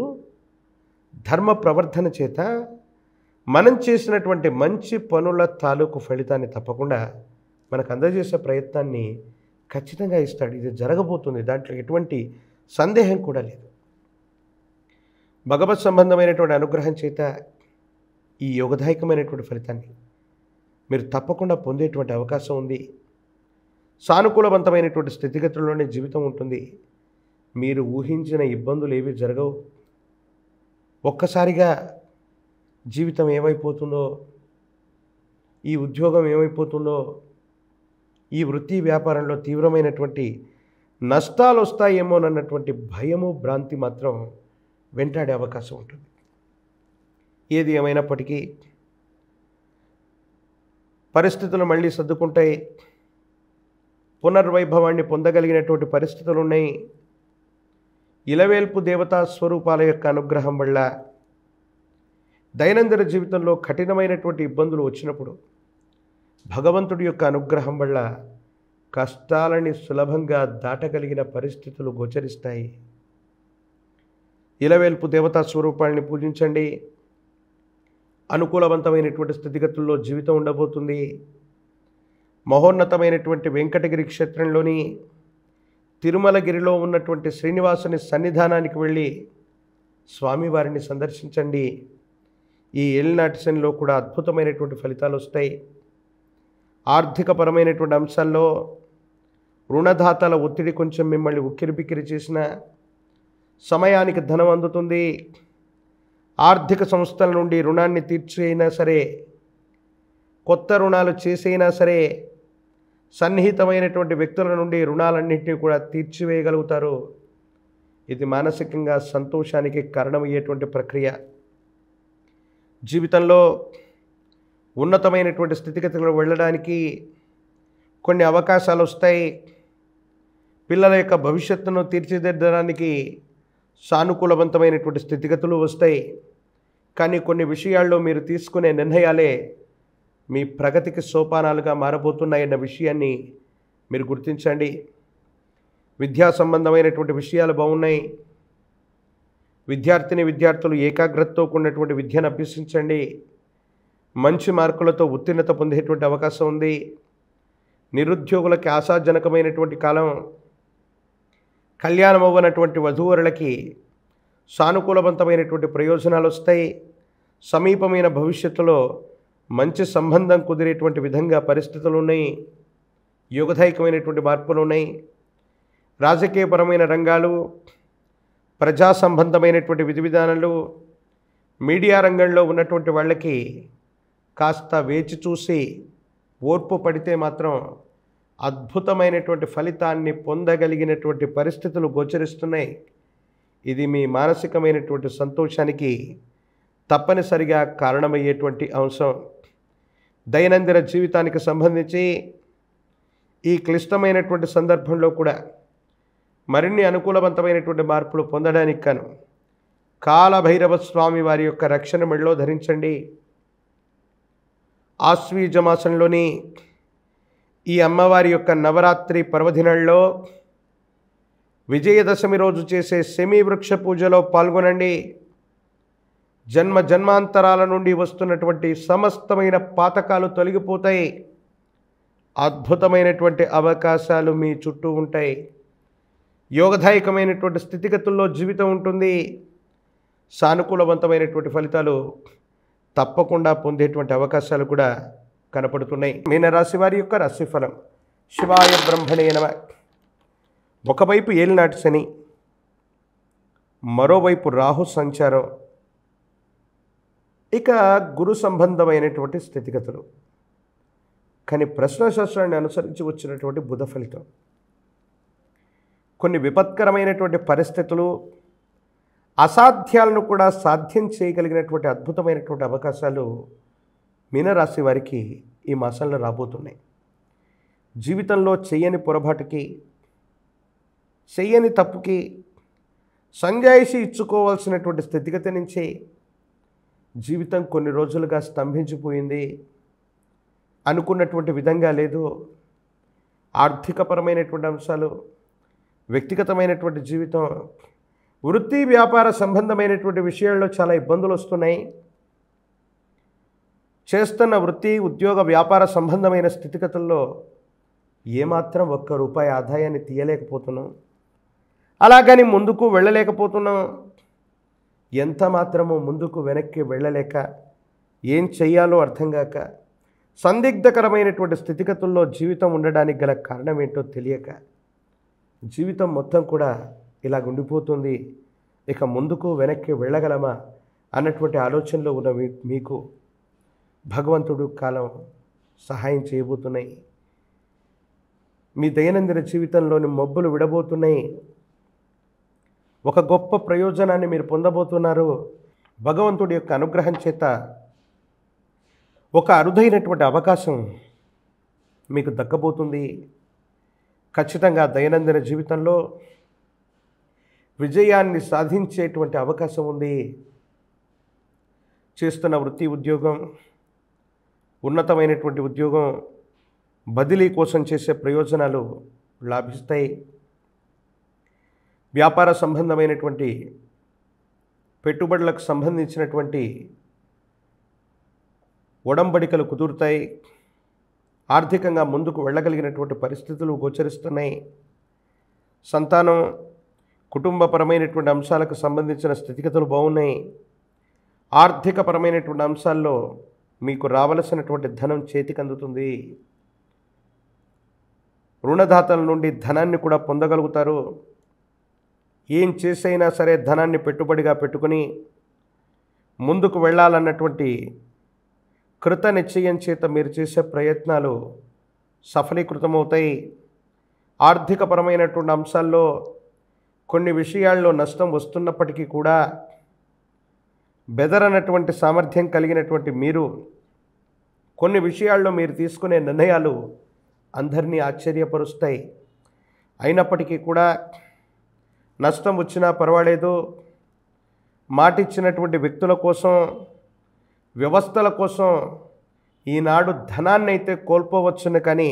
ధర్మ ప్రవర్తన చేత మనం చేసినటువంటి మంచి పనుల తాలూకు ఫలితాన్ని తప్పకుండా మనకు అందజేసే ప్రయత్నాన్ని ఖచ్చితంగా ఇస్తాడు. ఇది జరగబోతుంది, దాంట్లో ఎటువంటి సందేహం కూడా లేదు. భగవత్ సంబంధమైనటువంటి అనుగ్రహం చేత ఈ యోగదాయకమైనటువంటి ఫలితాన్ని మీరు తప్పకుండా పొందేటువంటి అవకాశం ఉంది. సానుకూలవంతమైనటువంటి స్థితిగతుల్లోనే జీవితం ఉంటుంది. మీరు ఊహించిన ఇబ్బందులు ఏవి జరగవు. ఒక్కసారిగా జీవితం ఏమైపోతుందో, ఈ ఉద్యోగం ఏమైపోతుందో, ఈ వృత్తి వ్యాపారంలో తీవ్రమైనటువంటి నష్టాలు వస్తాయేమోనన్నటువంటి భయము, భ్రాంతి మాత్రం వెంటాడే అవకాశం ఉంటుంది. ఏది ఏమైనప్పటికీ పరిస్థితులు మళ్ళీ సర్దుకుంటాయి. పునర్వైభవాన్ని పొందగలిగినటువంటి పరిస్థితులు ఉన్నాయి. ఇలవేల్పు దేవతా స్వరూపాల యొక్క అనుగ్రహం వల్ల దైనందిన జీవితంలో కఠినమైనటువంటి ఇబ్బందులు వచ్చినప్పుడు భగవంతుడి యొక్క అనుగ్రహం వల్ల కష్టాలని సులభంగా దాటగలిగిన పరిస్థితులు గోచరిస్తాయి. ఇలవేల్పు దేవతా స్వరూపాలని పూజించండి. అనుకూలవంతమైనటువంటి స్థితిగతుల్లో జీవితం ఉండబోతుంది. మహోన్నతమైనటువంటి వెంకటగిరి క్షేత్రంలోని తిరుమలగిరిలో ఉన్నటువంటి శ్రీనివాసుని సన్నిధానానికి వెళ్ళి స్వామివారిని సందర్శించండి. ఈ ఏలినాటి శనిలో కూడా అద్భుతమైనటువంటి ఫలితాలు వస్తాయి. ఆర్థికపరమైనటువంటి అంశాల్లో రుణదాతల ఒత్తిడి కొంచెం మిమ్మల్ని ఉక్కిరిబిక్కిరి చేసిన సమయానికి ధనం అందుతుంది. ఆర్థిక సంస్థల నుండి రుణాన్ని తీర్చైనా సరే, కొత్త రుణాలు చేసైనా సరే, సన్నిహితమైనటువంటి వ్యక్తుల నుండి రుణాలన్నింటినీ కూడా తీర్చివేయగలుగుతారు. ఇది మానసికంగా సంతోషానికి కారణమయ్యేటువంటి ప్రక్రియ. జీవితంలో ఉన్నతమైనటువంటి స్థితిగతులు వెళ్ళడానికి కొన్ని అవకాశాలు వస్తాయి. పిల్లల యొక్క భవిష్యత్తును తీర్చిదిద్దడానికి సానుకూలవంతమైనటువంటి స్థితిగతులు వస్తాయి. కానీ కొన్ని విషయాల్లో మీరు తీసుకునే నిర్ణయాలే మీ ప్రగతికి సోపానాలుగా మారబోతున్నాయన్న విషయాన్ని మీరు గుర్తించండి. విద్యా సంబంధమైనటువంటి విషయాలు బాగున్నాయి. విద్యార్థులు ఏకాగ్రతతో కూడినటువంటి విద్యను అభ్యసించండి. మంచి మార్కులతో ఉత్తీర్ణత పొందేటువంటి అవకాశం ఉంది. నిరుద్యోగులకి ఆశాజనకమైనటువంటి కాలం. కళ్యాణం అవ్వనటువంటి వధూవరులకి సానుకూలవంతమైనటువంటి ప్రయోజనాలు వస్తాయి. సమీపమైన భవిష్యత్తులో మంచి సంబంధం కుదిరేటువంటి విధంగా పరిస్థితులు ఉన్నాయి. యోగదాయకమైనటువంటి మార్పులు ఉన్నాయి. రాజకీయపరమైన రంగాలు, ప్రజా సంబంధమైనటువంటి విధి విధానాలు, మీడియా రంగంలో ఉన్నటువంటి వాళ్ళకి కాస్త వేచి చూసి ఓర్పు పడితే మాత్రం అద్భుతమైనటువంటి ఫలితాన్ని పొందగలిగినటువంటి పరిస్థితులు గోచరిస్తున్నాయి. ఇది మీ మానసికమైనటువంటి సంతోషానికి తప్పనిసరిగా కారణమయ్యేటువంటి అంశం. దైనందిన జీవితానికి సంబంధించి ఈ క్లిష్టమైనటువంటి సందర్భంలో కూడా మరిన్ని అనుకూలవంతమైనటువంటి మార్పులు పొందడానికి కాను కాలభైరవ స్వామి వారి యొక్క రక్షణ మెడలో ధరించండి. ఆశ్వీజ మాసంలోని ఈ అమ్మవారి యొక్క నవరాత్రి పర్వదినాల్లో విజయదశమి రోజు చేసే శమీ వృక్ష పూజలో పాల్గొనండి. జన్మ జన్మాంతరాల నుండి వస్తున్నటువంటి సమస్తమైన పాతకాలు తొలగిపోతాయి. అద్భుతమైనటువంటి అవకాశాలు మీ చుట్టూ ఉంటాయి. యోగదాయకమైనటువంటి స్థితిగతుల్లో జీవితం ఉంటుంది. సానుకూలవంతమైనటువంటి ఫలితాలు తప్పకుండా పొందేటువంటి అవకాశాలు కూడా కనపడుతున్నాయి. మీనరాశి వారి యొక్క రాశిఫలం. శివాయ బ్రహ్మణే నమః. ఒకవైపు ఏలినాటి శని, మరోవైపు రాహు సంచారం, ఇక గురు సంబంధమైనటువంటి స్థితిగతులు. కానీ ప్రశ్నశాస్త్రాన్ని అనుసరించి వచ్చినటువంటి బుధ ఫలితం. కొన్ని విపత్కరమైనటువంటి పరిస్థితులు, అసాధ్యాలను కూడా సాధ్యం చేయగలిగినటువంటి అద్భుతమైనటువంటి అవకాశాలు మీనరాశి వారికి ఈ మాసంలో రాబోతున్నాయి. జీవితంలో చెయ్యని పొరపాటుకి, చెయ్యని తప్పుకి సంజాయిషి ఇచ్చుకోవాల్సినటువంటి స్థితిగతి నుంచి జీవితం కొన్ని రోజులుగా స్తంభించిపోయింది. అనుకున్నటువంటి విధంగా లేదు. ఆర్థికపరమైనటువంటి అంశాలు, వ్యక్తిగతమైనటువంటి జీవితం వృత్తి వ్యాపార సంబంధమైనటువంటి విషయాల్లో చాలా ఇబ్బందులు వస్తున్నాయి. చేస్తున్న వృత్తి ఉద్యోగ వ్యాపార సంబంధమైన స్థితిగతుల్లో ఏమాత్రం ఒక్క రూపాయి ఆదాయాన్ని తీయలేకపోతున్నాం. అలాగని ముందుకు వెళ్ళలేకపోతున్నాం. ఎంత మాత్రమో ముందుకు వెనక్కి వెళ్ళలేక ఏం చెయ్యాలో అర్థం కాక సందిగ్ధకరమైనటువంటి స్థితిగతుల్లో జీవితం ఉండడానికి గల కారణం ఏంటో తెలియక జీవితం మొత్తం కూడా ఇలా ఉండిపోతుంది. ఇక ముందుకు వెనక్కి వెళ్ళగలమా అన్నటువంటి ఆలోచనలో ఉన్న మీకు భగవంతుడు కాలం సహాయం చేయబోతున్నాయి. మీ దైనందిన జీవితంలోని మబ్బులు విడబోతున్నాయి. ఒక గొప్ప ప్రయోజనాన్ని మీరు పొందబోతున్నారు. భగవంతుడి యొక్క అనుగ్రహం చేత ఒక అరుదైనటువంటి అవకాశం మీకు దక్కబోతుంది. ఖచ్చితంగా దైనందిన జీవితంలో విజయాన్ని సాధించేటువంటి అవకాశం ఉంది. చేస్తున్న వృత్తి ఉద్యోగం, ఉన్నతమైనటువంటి ఉద్యోగం, బదిలీ కోసం చేసే ప్రయోజనాలు లాభిస్తాయి. వ్యాపార సంబంధమైనటువంటి పెట్టుబడులకు సంబంధించినటువంటి ఒడంబడికలు కుదురుతాయి. ఆర్థికంగా ముందుకు వెళ్ళగలిగినటువంటి పరిస్థితులు గోచరిస్తున్నాయి. సంతానం, కుటుంబపరమైనటువంటి అంశాలకు సంబంధించిన స్థితిగతులు బాగున్నాయి. ఆర్థికపరమైనటువంటి అంశాల్లో మీకు రావలసినటువంటి ధనం చేతికి అందుతుంది. రుణదాతల నుండి ధనాన్ని కూడా పొందగలుగుతారు. ఏం చేసైనా సరే ధనాన్ని పెట్టుబడిగా పెట్టుకుని ముందుకు వెళ్ళాలన్నటువంటి కృత నిశ్చయం చేత మీరు చేసే ప్రయత్నాలు సఫలీకృతమవుతాయి. ఆర్థికపరమైనటువంటి అంశాల్లో కొన్ని విషయాల్లో నష్టం వస్తున్నప్పటికీ కూడా బెదరనటువంటి సామర్థ్యం కలిగినటువంటి మీరు కొన్ని విషయాల్లో మీరు తీసుకునే నిర్ణయాలు అందరినీ ఆశ్చర్యపరుస్తాయి. అయినప్పటికీ కూడా నష్టం వచ్చినా పర్వాలేదు, మాటిచ్చినటువంటి వ్యక్తుల కోసం, వ్యవస్థల కోసం ఈనాడు ధనాన్ని అయితే కోల్పోవచ్చును, కానీ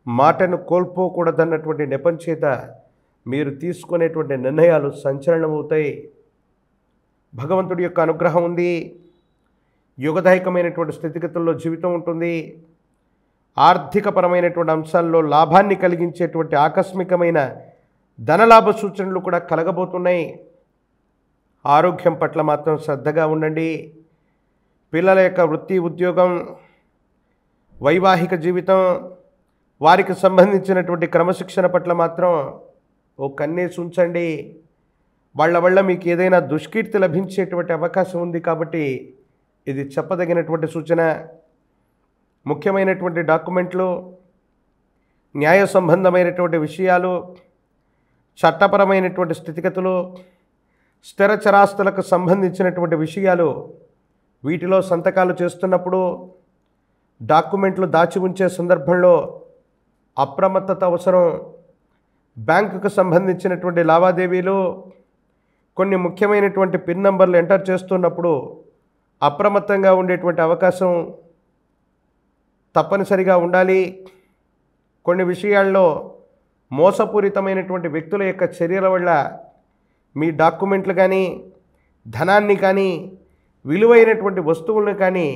మాటను కోల్పోకూడదన్నటువంటి నెపం చేత మీరు తీసుకునేటువంటి నిర్ణయాలు సంచలనమవుతాయి. భగవంతుడి యొక్క అనుగ్రహం ఉంది. యుగదాయకమైనటువంటి స్థితిగతుల్లో జీవితం ఉంటుంది. ఆర్థికపరమైనటువంటి అంశాల్లో లాభాన్ని కలిగించేటువంటి ఆకస్మికమైన ధనలాభ సూచనలు కూడా కలగబోతున్నాయి. ఆరోగ్యం పట్ల మాత్రం శ్రద్ధగా ఉండండి. పిల్లల యొక్క వృత్తి ఉద్యోగం, వైవాహిక జీవితం, వారికి సంబంధించినటువంటి క్రమశిక్షణ పట్ల మాత్రం ఓ కన్నేసి ఉంచండి. వాళ్ళ వల్ల మీకు ఏదైనా దుష్కీర్తి లభించేటువంటి అవకాశం ఉంది. కాబట్టి ఇది చెప్పదగినటువంటి సూచన. ముఖ్యమైనటువంటి డాక్యుమెంట్లు, న్యాయ సంబంధమైనటువంటి విషయాలు, చట్టపరమైనటువంటి స్థితిగతులు, స్థిర చరాస్తులకు సంబంధించినటువంటి విషయాలు, వీటిలో సంతకాలు చేస్తున్నప్పుడు, డాక్యుమెంట్లు దాచి ఉంచే సందర్భంలో అప్రమత్తత అవసరం. బ్యాంకుకు సంబంధించినటువంటి లావాదేవీలు, కొన్ని ముఖ్యమైనటువంటి పిన్ నంబర్లు ఎంటర్ చేస్తున్నప్పుడు అప్రమత్తంగా ఉండేటువంటి అవకాశం తప్పనిసరిగా ఉండాలి. కొన్ని విషయాల్లో మోసపూరితమైనటువంటి వ్యక్తుల యొక్క చర్యల వల్ల మీ డాక్యుమెంట్లు కానీ, ధనాన్ని కానీ, విలువైనటువంటి వస్తువులను కానీ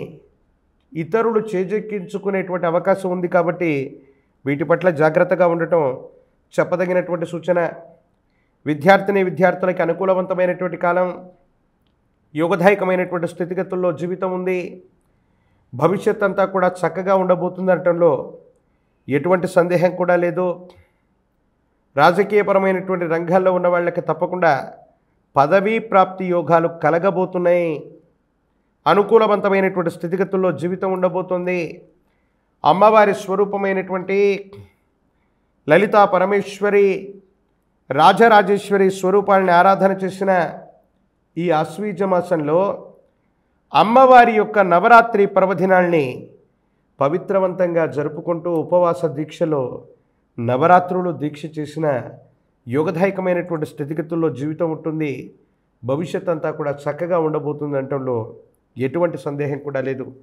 ఇతరులు చేజెక్కించుకునేటువంటి అవకాశం ఉంది. కాబట్టి వీటి పట్ల జాగ్రత్తగా ఉండటం చెప్పదగినటువంటి సూచన. విద్యార్థులకి అనుకూలవంతమైనటువంటి కాలం, యోగదాయకమైనటువంటి స్థితిగతుల్లో జీవితం ఉంది. భవిష్యత్ అంతా కూడా చక్కగా ఉండబోతుందనటంలో ఎటువంటి సందేహం కూడా లేదు. రాజకీయపరమైనటువంటి రంగాల్లో ఉన్న వాళ్ళకి తప్పకుండా పదవీ ప్రాప్తి యోగాలు కలగబోతున్నాయి. అనుకూలవంతమైనటువంటి స్థితిగతుల్లో జీవితం ఉండబోతుంది. అమ్మవారి స్వరూపమైనటువంటి లలితా పరమేశ్వరి, రాజరాజేశ్వరి స్వరూపాలని ఆరాధన చేసిన ఈ ఆశ్వీజ మాసంలో అమ్మవారి యొక్క నవరాత్రి పర్వదినాల్ని పవిత్రవంతంగా జరుపుకుంటూ ఉపవాస దీక్షలో నవరాత్రులు దీక్ష చేసిన యోగదాయకమైనటువంటి స్థితిగతుల్లో జీవితం ఉంటుంది. భవిష్యత్ అంతా కూడా చక్కగా ఉండబోతుంది అనటంలో ఎటువంటి సందేహం కూడా లేదు.